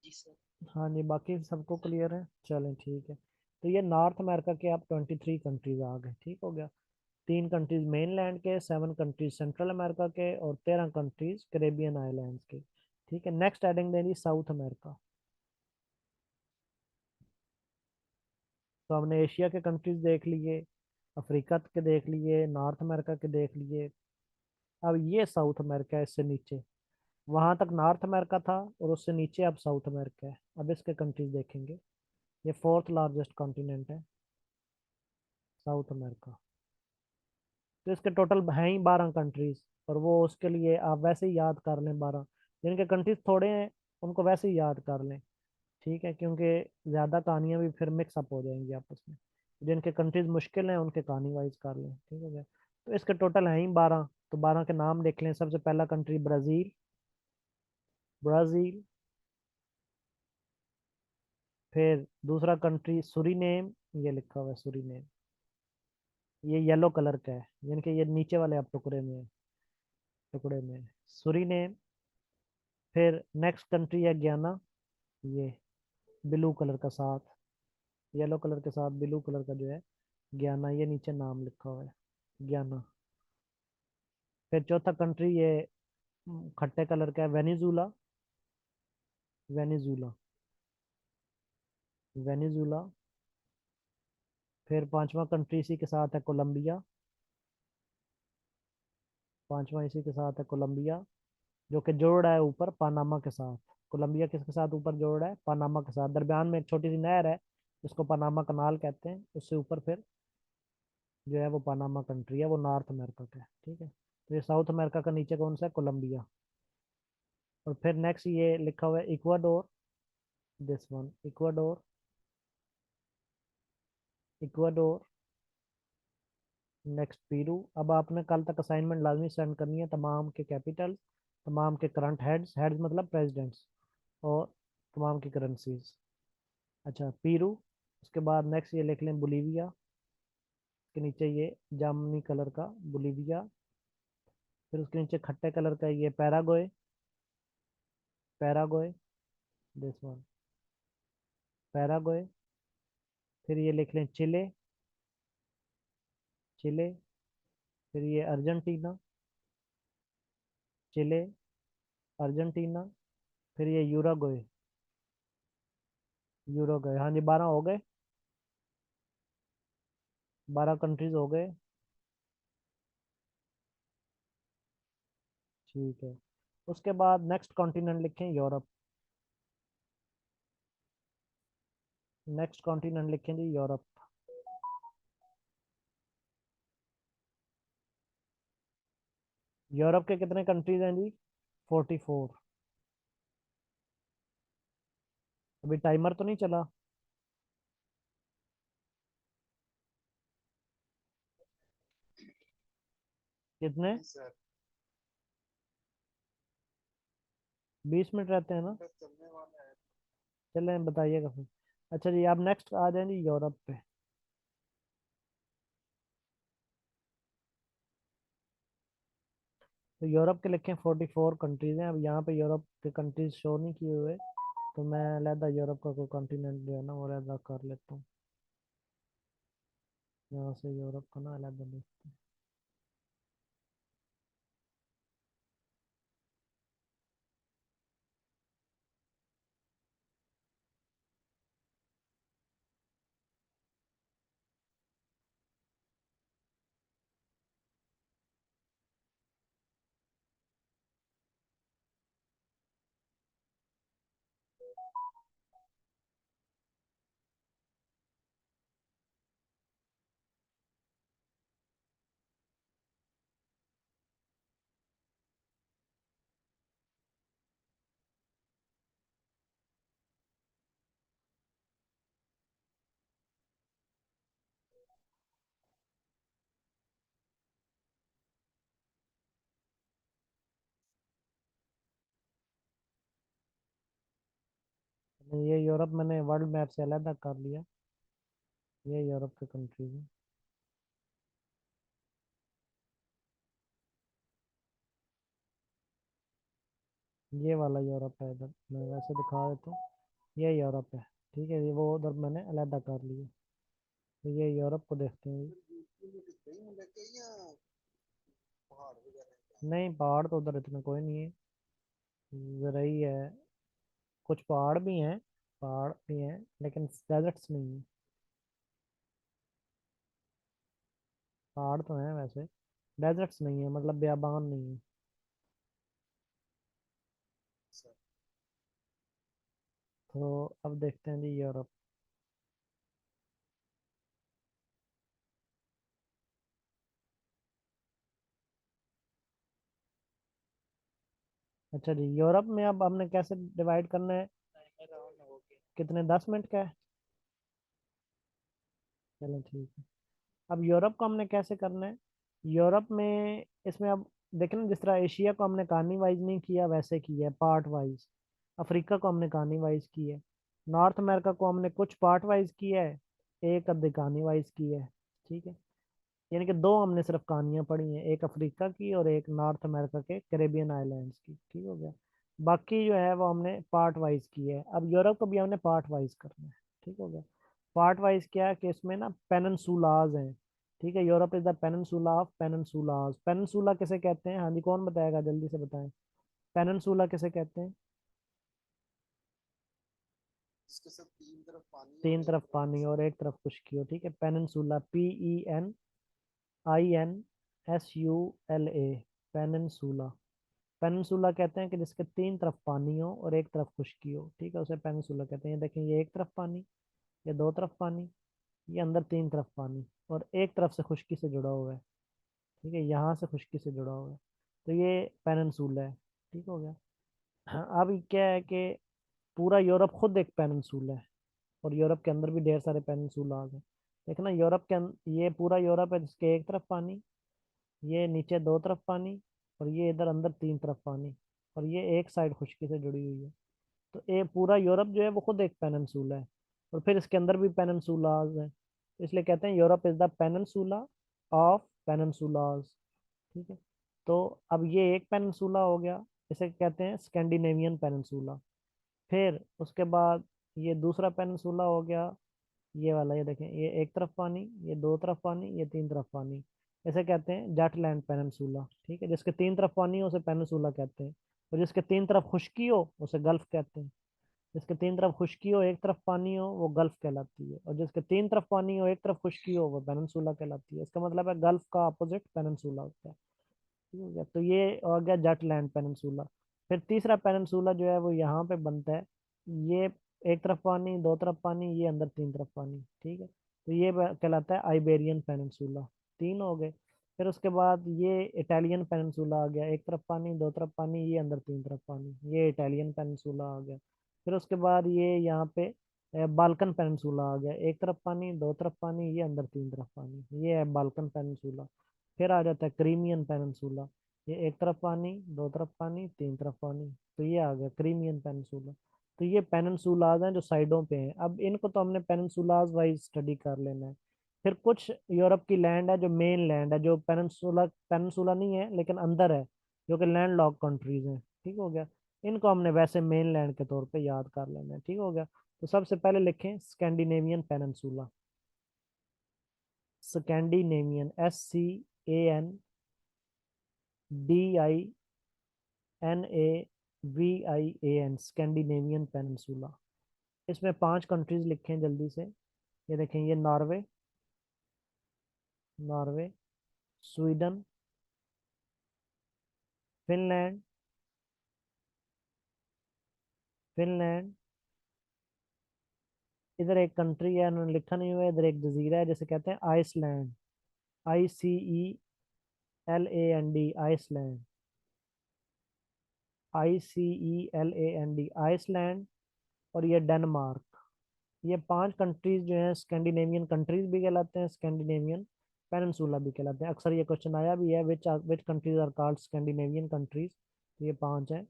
जी सर। हाँ जी, बाकी सबको क्लियर है, चलें ठीक है। तो ये नॉर्थ अमेरिका के आप 23 कंट्रीज आ गए, ठीक हो गया। 3 कंट्रीज मेन लैंड के, 7 कंट्रीज सेंट्रल अमेरिका के, और 13 कंट्रीज कैरेबियन आइलैंड्स के। ठीक है, नेक्स्ट हेडिंग देनी साउथ अमेरिका। तो हमने एशिया के कंट्रीज देख लिए, अफ्रीका के देख लिए, नॉर्थ अमेरिका के देख लिए। अब ये साउथ अमेरिका है, इससे नीचे। वहां तक नॉर्थ अमेरिका था और उससे नीचे अब साउथ अमेरिका है। अब इसके कंट्रीज देखेंगे। ये 4th लार्जेस्ट कॉन्टिनेंट है, साउथ अमेरिका। तो इसके टोटल हैं ही 12 कंट्रीज। और वो उसके लिए आप वैसे ही याद कर लें 12। जिनके कंट्रीज थोड़े हैं उनको वैसे ही याद कर लें, ठीक है, क्योंकि ज़्यादा कहानियाँ भी फिर मिक्सअप हो जाएंगी आपस में। जिनके कंट्रीज मुश्किल हैं उनके कहानी वाइज कर लें, ठीक है क्या? तो इसके टोटल हैं ही 12। तो 12 के नाम देख लें। सबसे पहला कंट्री ब्राज़ील, ब्राज़ील। फिर दूसरा कंट्री सुरीनेम, ये लिखा हुआ है सुरीनेम, ये येलो कलर का है, यानी कि ये नीचे वाले आप टुकड़े में है, टुकड़े में सुरीनेम। फिर नेक्स्ट कंट्री है गयाना, ये ब्लू कलर का साथ, येलो कलर के साथ ब्लू कलर का जो है गयाना, ये नीचे नाम लिखा हुआ है गयाना। फिर चौथा कंट्री ये खट्टे कलर का है वेनिजुला, वेनिजुला, वेनिजुला। फिर पांचवा कंट्री इसी के साथ है कोलंबिया, पांचवा इसी के साथ है कोलंबिया, जो कि जोड़ रहा है ऊपर पनामा के साथ। कोलंबिया किसके साथ ऊपर जोड़ रहा है? पनामा के साथ। दरमियान में एक छोटी सी नहर है जिसको पनामा कनाल कहते हैं, उससे ऊपर फिर जो है वो पनामा कंट्री है, वो नॉर्थ अमेरिका का है। ठीक है, तो ये साउथ अमेरिका का नीचे कौन सा है? कोलंबिया। और फिर नेक्स्ट ये लिखा हुआ है Ecuador, this one Ecuador, Ecuador. Next Peru. अब आपने कल तक असाइनमेंट लाजमी सेंड करनी है, तमाम के कैपिटल, तमाम के करंट हेड्स, हेड्स मतलब प्रेसिडेंट्स, और तमाम की करेंसीज। अच्छा पीरू। उसके बाद नेक्स्ट ये लिख लें बोलीविया, के नीचे ये जामुनी कलर का बोलीविया। फिर उसके नीचे खट्टे कलर का ये पैरागोए, पैरागोए, दिस वन पैरागोए। फिर ये लिख लें चिले, चिले। फिर ये अर्जेंटीना, चिले, अर्जेंटीना। फिर ये यूरागोए, यूरागोए। हाँ जी 12 हो गए, 12 कंट्रीज हो गए। ठीक है, उसके बाद नेक्स्ट कॉन्टिनेंट लिखें यूरोप, नेक्स्ट कॉन्टिनेंट लिखें जी यूरोप। यूरोप के कितने कंट्रीज हैं जी? 44। अभी टाइमर तो नहीं चला? कितने? 20 मिनट रहते हैं ना? चलें बताइएगा फिर। अच्छा जी, आप नेक्स्ट आ जाएं जी यूरोप पे। तो यूरोप के लिखे 44 कंट्रीज हैं। अब यहाँ पे यूरोप के कंट्रीज शो नहीं किए हुए, तो मैं अलहदा यूरोप का कोई कॉन्टिनेंट जो है ना वो अलहदा कर लेता हूँ। यहाँ से यूरोप का ना अलहदा लिखते हैं। ये यूरोप मैंने वर्ल्ड मैप से अलहदा कर लिया, ये यूरोप के कंट्रीज हैं। ये वाला यूरोप है, इधर मैं वैसे दिखा देता हूँ, ये यूरोप है। ठीक है, ये वो उधर मैंने अलहदा कर लिया। तो ये यूरोप को देखते हैं। नहीं पहाड़ तो उधर इतने कोई नहीं है, जरा ही है। कुछ पहाड़ भी हैं, पहाड़ भी हैं लेकिन डेजर्ट्स नहीं है। पहाड़ तो हैं वैसे, डेजर्ट्स नहीं है, मतलब बेयाबान नहीं है। तो अब देखते हैं जी यूरोप। अच्छा जी, यूरोप में अब हमने कैसे डिवाइड करना है? टाइमर ऑन हो गया। कितने, 10 मिनट का है? चलो ठीक है। अब यूरोप को हमने कैसे करना है? यूरोप में इसमें अब देखें ना, जिस तरह एशिया को हमने कहानी वाइज नहीं किया, वैसे किया है पार्ट वाइज। अफ्रीका को हमने कहानी वाइज की है, नॉर्थ अमेरिका को हमने कुछ पार्ट वाइज किया है, एक अद्धे कहानी वाइज की है। ठीक है, यानी कि दो हमने सिर्फ कहानियां पढ़ी हैं, एक अफ्रीका की और एक नॉर्थ अमेरिका के कैरेबियन आइलैंड्स की। ठीक हो गया। बाकी जो है वो हमने पार्ट वाइज की है। अब यूरोप को भी हमने पार्ट वाइज करना है। ठीक हो गया। पार्ट वाइज क्या है कि इसमें ना पेनिनसुलाज हैं। ठीक है, Europe is the peninsula of peninsulas. Peninsula किसे कहते हैं? हाँ जी, कौन बताएगा, जल्दी से बताएं। पेनिनसुला किसे कहते हैं? इसके सब तीन तरफ पानी तीन और एक तरफ तरफ पानी खुशकी और एक तरफ खुशकी हो। ठीक है, पेनिनसुला, PENINSULA, पेनिनसुला। पेनिनसुला कहते हैं कि जिसके तीन तरफ पानी हो और एक तरफ खुशकी हो। ठीक है, उसे पेनिनसुला कहते हैं। ये देखें, ये एक तरफ पानी, ये दो तरफ पानी, ये अंदर तीन तरफ पानी, और एक तरफ से खुशकी से जुड़ा हुआ है। ठीक है, यहाँ से खुशकी से जुड़ा हुआ है, तो ये पेनिनसुला है। ठीक हो गया। हाँ, अब क्या है कि पूरा यूरोप खुद एक पेनिनसुला है, और यूरोप के अंदर भी ढेर सारे पेनिनसुलाज हैं। देखना, ये पूरा यूरोप है जिसके एक तरफ पानी, ये नीचे दो तरफ पानी, और ये इधर अंदर तीन तरफ पानी, और ये एक साइड खुशकी से जुड़ी हुई है। तो ये पूरा यूरोप जो है वो खुद एक पेनिनसुला है, और फिर इसके अंदर भी पेनिनसुलाज हैं, तो इसलिए कहते हैं Europe is the peninsula of peninsulas. ठीक है, तो अब ये एक पेनिनसुला हो गया, इसे कहते हैं स्कैंडिनेवियन पेनिनसुला। फिर उसके बाद ये दूसरा पेनिनसुला हो गया, ये वाला, ये देखें, ये एक तरफ पानी, ये दो तरफ पानी, ये तीन तरफ पानी, इसे कहते हैं जटलैंड पेनिनसुला। ठीक है, जिसके तीन तरफ पानी हो उसे पेनिनसुला कहते हैं, और जिसके तीन तरफ खुश्की हो उसे गल्फ कहते हैं। जिसके तीन तरफ खुश्की हो, एक तरफ पानी हो, वो गल्फ कहलाती है, और जिसके तीन तरफ पानी हो, एक तरफ खुश्की हो, वो पेनिनसुला कहलाती है। इसका मतलब है गल्फ का अपोजिट पेनिनसुला होता है। ठीक है, तो ये हो गया जटलैंड पेनिनसुला। फिर तीसरा पेनिनसुला जो है वो यहाँ पे बनता है, ये एक तरफ पानी, दो तरफ पानी, ये अंदर तीन तरफ पानी। ठीक है, तो ये कहलाता है आइबेरियन पेनिनसुला। तीन हो गए। फिर उसके बाद ये इटालियन पेनिनसुला आ गया, एक तरफ पानी, दो तरफ पानी, ये अंदर तीन तरफ पानी, ये इटालियन पेनिनसुला आ गया। फिर उसके बाद ये यहाँ पे बाल्कन पेनिनसुला आ गया, एक तरफ पानी, दो तरफ पानी, ये अंदर तीन तरफ पानी, ये है बाल्कन पेनिनसुला। फिर आ जाता है क्रीमियन पेनिनसुला, ये एक तरफ पानी, दो तरफ पानी, तीन तरफ पानी, तो ये आ गया क्रीमियन पेनिनसुला। तो ये पेनिनसुलाज हैं जो साइडों पे हैं। अब इनको तो हमने पेनिनसुलाज वाइज स्टडी कर लेना है। फिर कुछ यूरोप की लैंड है जो मेन लैंड है, जो पेनिनसुला पेनिनसुला नहीं है लेकिन अंदर है, जो कि लैंड लॉक कंट्रीज हैं। ठीक हो गया, इनको हमने वैसे मेन लैंड के तौर पे याद कर लेना है। ठीक हो गया, तो सबसे पहले लिखें Scandinavian peninsula. Scandinavian, SCANDINAVIAN, Scandinavian peninsula. इसमें पांच कंट्रीज लिखे हैं जल्दी से। ये देखें, ये Norway, Norway, Sweden, Finland, Finland, इधर एक कंट्री है उन्होंने लिखा नहीं हुआ है, इधर एक जजीरा है जिसे कहते हैं Iceland, ICELAND, Iceland, ICELAND, Iceland, और ये डेनमार्क। ये पांच कंट्रीज जो हैं स्कैंडिनेवियन कंट्रीज भी कहलाते हैं, स्कैंडिनेवियन पेनिनसुला भी कहलाते हैं। अक्सर ये क्वेश्चन आया भी है, which countries are called Scandinavian countries. ये पांच हैं,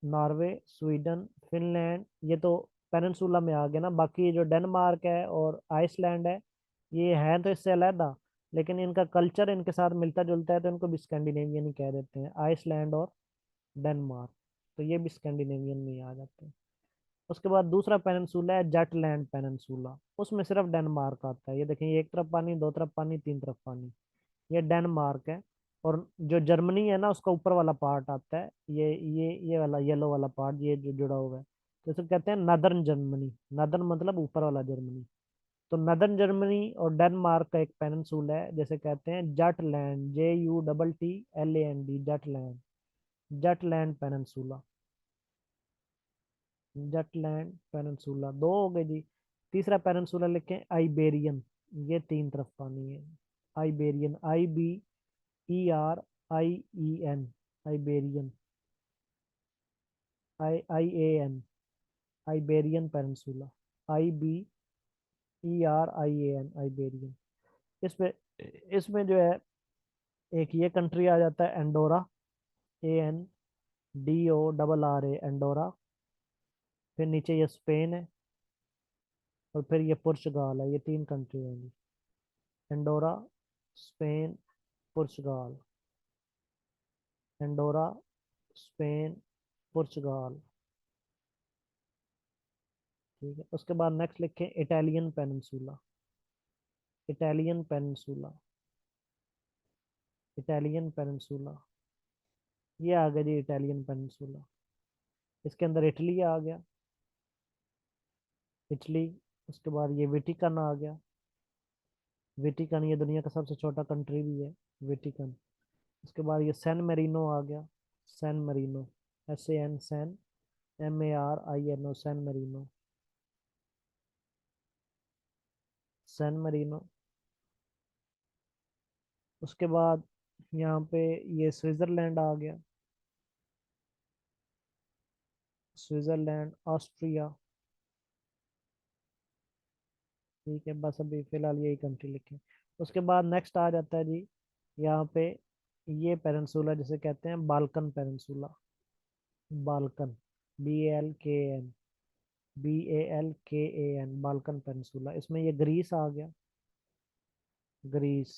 नॉर्वे, स्वीडन, फिनलैंड, ये तो पेनिनसुला में आ गया ना। बाकी ये जो डेनमार्क है और आइसलैंड है, ये है तो इससे अलग, लेकिन इनका कल्चर इनके साथ मिलता जुलता है, तो इनको भी स्कैंडिनेवियन ही कह देते हैं, आइसलैंड और डेनमार्क। तो ये भी स्कैंडिनेवियन में ही आ जाते हैं। उसके बाद दूसरा पेनिनसुला है जटलैंड पेनिनसुला, उसमें सिर्फ डेनमार्क आता है। ये देखें, ये एक तरफ पानी, दो तरफ पानी, तीन तरफ पानी, ये डेनमार्क है। और जो जर्मनी है ना, उसका ऊपर वाला पार्ट आता है, ये वाला येलो वाला पार्ट, ये जो जुड़ा हुआ है, तो इसे कहते हैं नदर्न जर्मनी। नदर्न मतलब ऊपर वाला जर्मनी। तो नदर्न जर्मनी और डेनमार्क का एक पेनिनसुला है जिसे कहते हैं Jutland, JUTTLAND, Jutland, Jutland peninsula, Jutland peninsula. दो हो गए जी। तीसरा पेनिनसुला लिखें आइबेरियन, ये तीन तरफ पानी है, Iberian, IBERIEN, Iberian, IIAN, Iberian peninsula, IBERIAN, Iberian. इसमें इसमें जो है एक ये कंट्री आ जाता है एंडोरा, ANDORRA, एंडोरा। फिर नीचे ये स्पेन है, और फिर ये पुर्तगाल है। ये 3 कंट्री होंगी, एंडोरा, स्पेन, पुर्तगाल। एंडोरा, स्पेन, पुर्तगाल। ठीक है, उसके बाद नेक्स्ट लिखें Italian peninsula. Italian peninsula, Italian peninsula. ये आ गया जी इटालियन पेनिनसुला। इसके अंदर इटली आ गया, इटली। उसके बाद ये वेटिकन आ गया। वेटिकन ये दुनिया का सबसे छोटा कंट्री भी है, वेटिकन। उसके बाद ये सैन मेरिनो आ गया, San Marino. SAN, San, MARINO, San Marino, San Marino. उसके बाद यहाँ पे ये स्विट्जरलैंड आ गया, स्विट्जरलैंड, ऑस्ट्रिया। ठीक है, बस अभी फिलहाल यही कंट्री लिखे। उसके बाद नेक्स्ट आ जाता है जी यहाँ पे ये पेनिनसुला जिसे कहते हैं Balkan peninsula. Balkan, BALKAN, Balkan peninsula. इसमें ये ग्रीस आ गया, ग्रीस।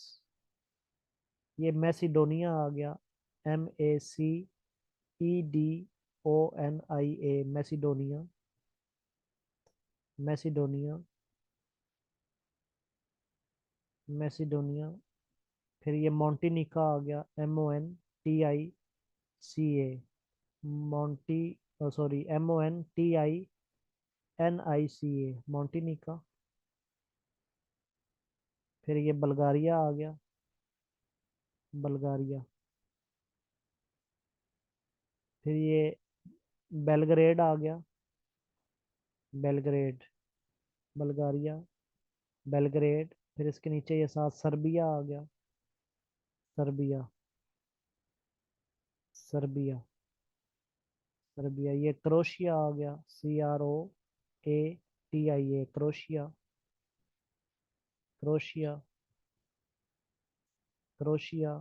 ये मैसिडोनिया आ गया, MACEDONIA, मैसिडोनिया, मैसिडोनिया, मैसिडोनिया। फिर ये मोंटीनिका आ गया, MONTICA, मोंटी, सॉरी, MONTINICA, मोंटीनिका। फिर ये बल्गारिया आ गया, बल्गारिया। फिर ये बेलग्रेड आ गया, बेलग्रेड, बल्गारिया, बेलग्रेड। फिर इसके नीचे ये साथ सर्बिया आ गया, सर्बिया, सर्बिया, सर्बिया। ये क्रोशिया आ गया, CROATIA, क्रोशिया, क्रोशिया, क्रोशिया।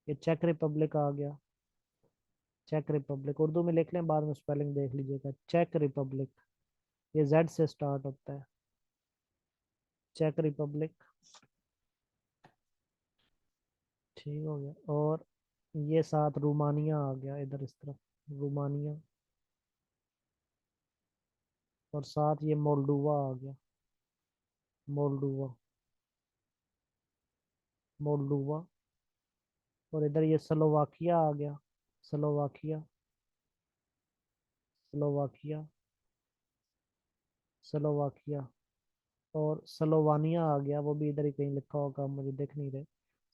ये चेक रिपब्लिक आ गया, चेक रिपब्लिक। उर्दू में लिख लें, बाद में स्पेलिंग देख लीजिएगा, चेक रिपब्लिक। ये जेड से स्टार्ट होता है, चेक रिपब्लिक। ठीक हो गया। और ये साथ रोमानिया आ गया इधर इस तरफ, रोमानिया। और साथ ये मोल्डोवा आ गया, मोल्डोवा, मोल्डोवा। और इधर ये स्लोवाकिया आ गया, स्लोवाकिया, स्लोवाकिया, स्लोवाकिया। और स्लोवानिया आ गया, वो भी इधर ही कहीं लिखा होगा, मुझे दिख नहीं रहे।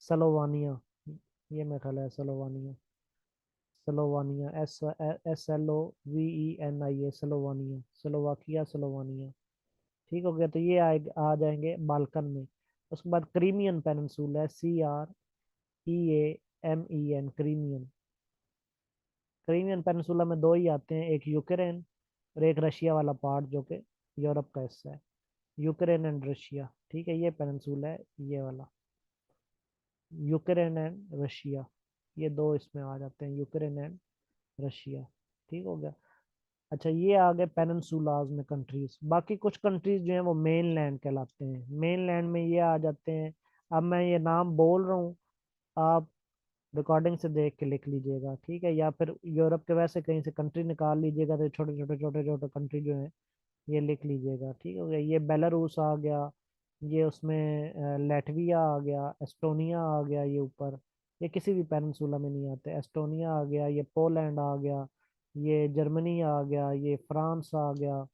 स्लोवानिया, ये मेरा ख्याल है Slovenia, Slovenia, SLOVENIA, Slovenia, Slovakia, Slovenia. ठीक हो गया। तो ये आ जाएंगे बाल्कन में। उसके बाद क्रीमियन पेनिनसुला है, CREAMEN, क्रीमियन। क्रीमियन पेनिनसुला में दो ही आते हैं, एक यूक्रेन और एक रशिया वाला पार्ट जो कि यूरोप का हिस्सा है, यूक्रेन एंड रशिया। ठीक है, ये पेनिनसुला है ये वाला, यूक्रेन एंड रशिया। ये दो इसमें आ जाते हैं, यूक्रेन एंड रशिया। ठीक हो गया। अच्छा, ये आ गए पेनिनसुलाज में कंट्रीज। बाकी कुछ कंट्रीज जो हैं वो मेन लैंड कहलाते हैं, मेन लैंड में ये आ जाते हैं। अब मैं ये नाम बोल रहा हूँ, आप रिकॉर्डिंग से देख के लिख लीजिएगा, ठीक है, या फिर यूरोप के वैसे कहीं से कंट्री निकाल लीजिएगा, तो छोटे छोटे छोटे छोटे कंट्री जो है ये लिख लीजिएगा। ठीक हो गया। ये बेलारूस आ गया, ये उसमें लेटविया आ गया, एस्टोनिया आ गया, ये ऊपर। ये किसी भी पेनिनसुला में नहीं आते। एस्टोनिया आ गया, ये पोलैंड आ गया, ये जर्मनी आ गया, ये फ्रांस आ गया।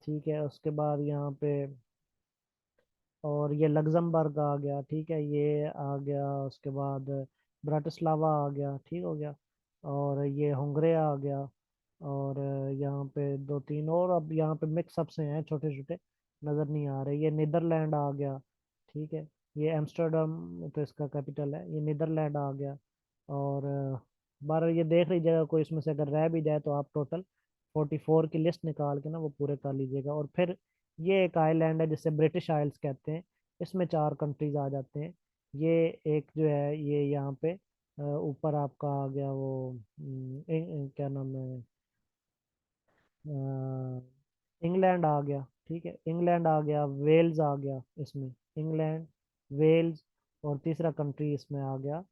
ठीक है, उसके बाद यहाँ पे और ये लग्जमबर्ग आ गया। ठीक है, ये आ गया। उसके बाद ब्राटिस्लावा आ गया। ठीक हो गया। और ये हंगरी आ गया। और यहाँ पे दो तीन और अब यहाँ पे मिक्सअप से हैं, छोटे छोटे नज़र नहीं आ रहे। ये नीदरलैंड आ गया। ठीक है, ये एम्स्टर्डम तो इसका कैपिटल है, ये नीदरलैंड आ गया। और बारह ये देख लीजिएगा, कोई इसमें से अगर रह भी जाए तो आप टोटल 44 की लिस्ट निकाल के ना वो पूरे कर लीजिएगा। और फिर ये एक आइलैंड है जिसे ब्रिटिश आइल्स कहते हैं, इसमें 4 कंट्रीज आ जाते हैं। ये एक जो है ये यहाँ पे ऊपर आपका आ गया वो क्या नाम है, इंग्लैंड आ गया, ठीक है, इंग्लैंड आ गया, वेल्स आ गया इसमें, इंग्लैंड, वेल्स, और तीसरा कंट्री इसमें आ गया,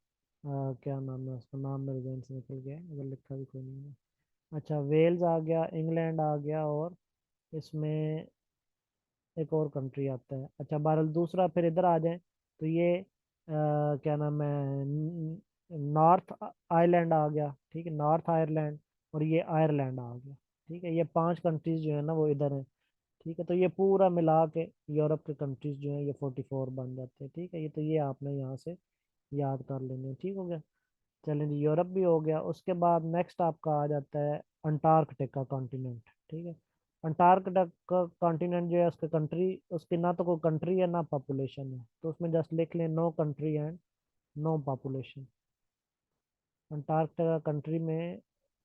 क्या नाम है उसका, नाम मेरे जहन से निकल गया, अगर लिखा भी कोई नहीं है। अच्छा, वेल्स आ गया, इंग्लैंड आ गया, और इसमें एक और कंट्री आता है। अच्छा, बहरहाल दूसरा फिर इधर आ जाए तो ये क्या नाम है, नॉर्थ आयरलैंड आ गया, ठीक है, नॉर्थ आयरलैंड, और ये आयरलैंड आ गया, ठीक है, ये 5 कंट्रीज जो है ना वो इधर है, ठीक है। तो ये पूरा मिला के यूरोप के कंट्रीज जो है ये 44 बन जाते हैं, ठीक है। ये तो ये आपने यहाँ से याद कर लेने हैं, ठीक हो गया। चलें जी, यूरोप भी हो गया। उसके बाद नेक्स्ट आपका आ जाता है अंटार्कटिका कॉन्टिनेंट, ठीक है। अंटार्कटिका कॉन्टिनेंट जो है उसके कंट्री, उसकी ना तो कोई कंट्री है ना पॉपुलेशन है, तो उसमें जस्ट लिख लें no country and no population. Antarctica country में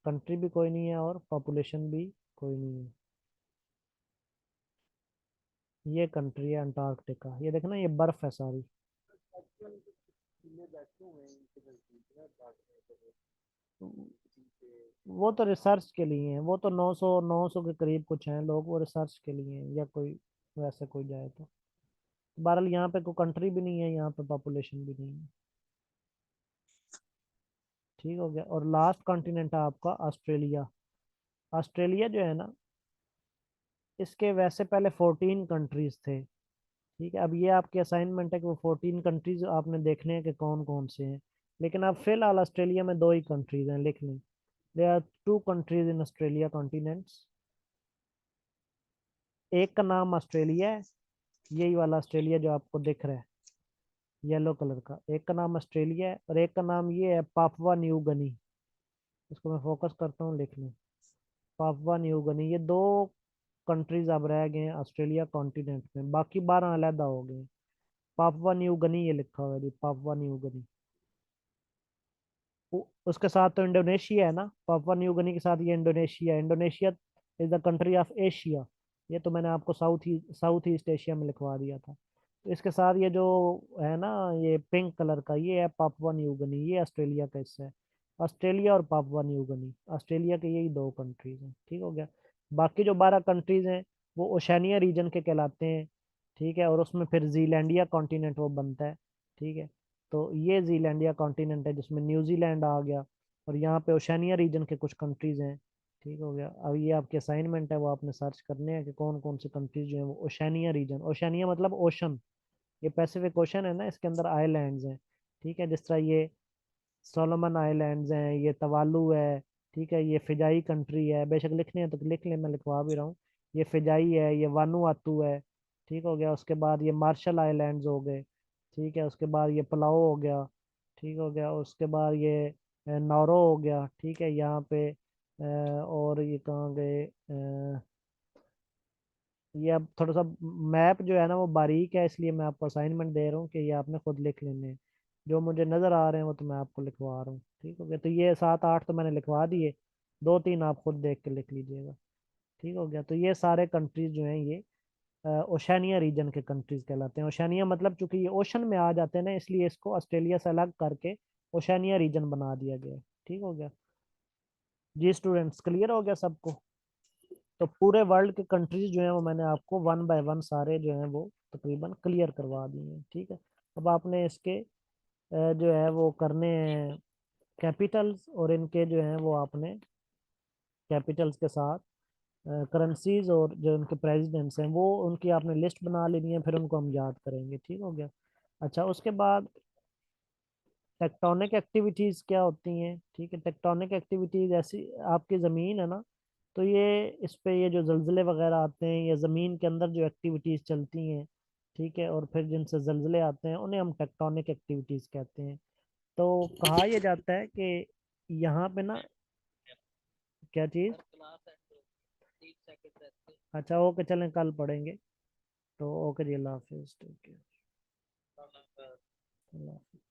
कंट्री भी कोई नहीं है और पॉपुलेशन भी कोई नहीं है। ये कंट्री है अंटार्कटिका, ये देखना ये बर्फ है सारी। एक्चुअल में बैठे हुए हैं इनके नजदीक ना भागने के लिए किसी के। वो तो रिसर्च के लिए हैं, वो तो 900 के करीब कुछ हैं लोग, वो रिसर्च के लिए हैं, या कोई वैसे कोई जाए तो। बहरहाल यहाँ पे कोई कंट्री भी नहीं है, यहाँ पे पॉपुलेशन भी नहीं है, ठीक हो गया। और लास्ट कॉन्टिनेंट है आपका ऑस्ट्रेलिया। ऑस्ट्रेलिया जो है ना, इसके वैसे पहले 14 कंट्रीज थे, ठीक है। अब ये आपकी असाइनमेंट है कि वो 14 कंट्रीज आपने देखने हैं कि कौन कौन से हैं, लेकिन अब फिलहाल ऑस्ट्रेलिया में 2 ही कंट्रीज हैं, लिख लें। There are 2 countries in Australia continents. एक का नाम ऑस्ट्रेलिया है, यही वाला ऑस्ट्रेलिया जो आपको दिख रहा है येलो कलर का, एक का नाम ऑस्ट्रेलिया है, और एक का नाम ये है पापुआ न्यू गनी। इसको मैं फोकस करता हूँ, लिख लें, पापुआ न्यू गनी। ये 2 कंट्रीज अब रह गए हैं ऑस्ट्रेलिया कॉन्टिनेंट में, बाकी 12 अलहदा हो गए। पापुआ न्यू गनी ये लिखा हुआ है जी, पापुआ न्यू गनी। उसके साथ तो इंडोनेशिया है ना, पापुआ न्यू गिनी के साथ ये इंडोनेशिया है। Indonesia is the country of Asia. ये तो मैंने आपको साउथ ईस्ट एशिया में लिखवा दिया था। तो इसके साथ ये जो है ना, ये पिंक कलर का, ये है पापुआ न्यू गिनी, ये ऑस्ट्रेलिया का हिस्सा है। ऑस्ट्रेलिया और पापुआ न्यू गिनी, ऑस्ट्रेलिया के यही 2 कंट्रीज हैं, ठीक हो गया। बाकी जो 12 कंट्रीज हैं वो ओशनिया रीजन के कहलाते हैं, ठीक है। और उसमें फिर जीलैंडिया कॉन्टिनेंट वो बनता है, ठीक है। तो ये जीलैंडिया कॉन्टिनेंट है जिसमें न्यूजीलैंड आ गया, और यहाँ पे ओशनिया रीजन के कुछ कंट्रीज हैं, ठीक हो गया। अब ये आपकी असाइनमेंट है, वो आपने सर्च करने हैं कि कौन कौन से कंट्रीज जो है वो ओशनिया रीजन, ओशनिया मतलब ओशन, ये पैसिफिक ओशन है ना, इसके अंदर आइलैंड्स हैं, ठीक है। जिस तरह ये सोलोमन आइलैंड्स हैं, ये तवालू है, ठीक है, ये फिजाई कंट्री है, बेशक लिखने हैं तो लिख लें, मैं लिखवा भी रहा हूँ। ये फिजाई है, ये वानूआतू है, ठीक हो गया। उसके बाद ये मार्शल आइलैंड्स हो गए, ठीक है। उसके बाद ये पलाओ हो गया, ठीक हो गया। उसके बाद ये नौरो हो गया, ठीक है, यहाँ पे और ये कहाँ गए, ये अब थोड़ा सा मैप जो है ना वो बारीक है, इसलिए मैं आपको असाइनमेंट दे रहा हूँ कि ये आपने खुद लिख लेने हैं। जो मुझे नज़र आ रहे हैं वो तो मैं आपको लिखवा रहा हूँ, ठीक हो गया। तो ये 7 8 तो मैंने लिखवा दिए, 2 3 आप खुद देख के लिख लीजिएगा, ठीक हो गया। तो ये सारे कंट्रीज जो हैं ये ओशनिया रीजन के कंट्रीज कहलाते हैं। ओशनिया मतलब चूंकि ये ओशन में आ जाते हैं ना, इसलिए इसको ऑस्ट्रेलिया से अलग करके ओशनिया रीजन बना दिया गया है, ठीक हो गया जी। स्टूडेंट्स क्लियर हो गया सबको? तो पूरे वर्ल्ड के कंट्रीज जो हैं वो मैंने आपको 1 बाय 1 सारे जो हैं वो तकरीबन क्लियर करवा दिए हैं, ठीक है। अब आपने इसके जो है वो करने हैं कैपिटल्स, और इनके जो हैं वो आपने कैपिटल्स के साथ करेंसीज और जो उनके प्रेसिडेंट्स हैं वो उनकी आपने लिस्ट बना लेनी है, फिर उनको हम याद करेंगे, ठीक हो गया। अच्छा, उसके बाद टेक्टोनिक एक्टिविटीज़ क्या होती हैं, ठीक है। टेक्टोनिक एक्टिविटीज़ ऐसी, आपकी ज़मीन है ना, तो ये इस पे ये जो जलजिले वगैरह आते हैं या ज़मीन के अंदर जो एक्टिविटीज़ चलती हैं, ठीक है, और फिर जिनसे जलजिले आते हैं उन्हें हम टेक्टोनिक एक्टिविटीज़ कहते हैं। तो कहा यह जाता है कि यहाँ पे ना, क्या चीज़? सर क्लास है तो 30 सेकंड रहते हैं। अच्छा, ओके, चलें कल पढ़ेंगे। तो ओके जी, अल्लाह हाफिज़, ठीक है, हाँ, अल्लाह हाफिज़।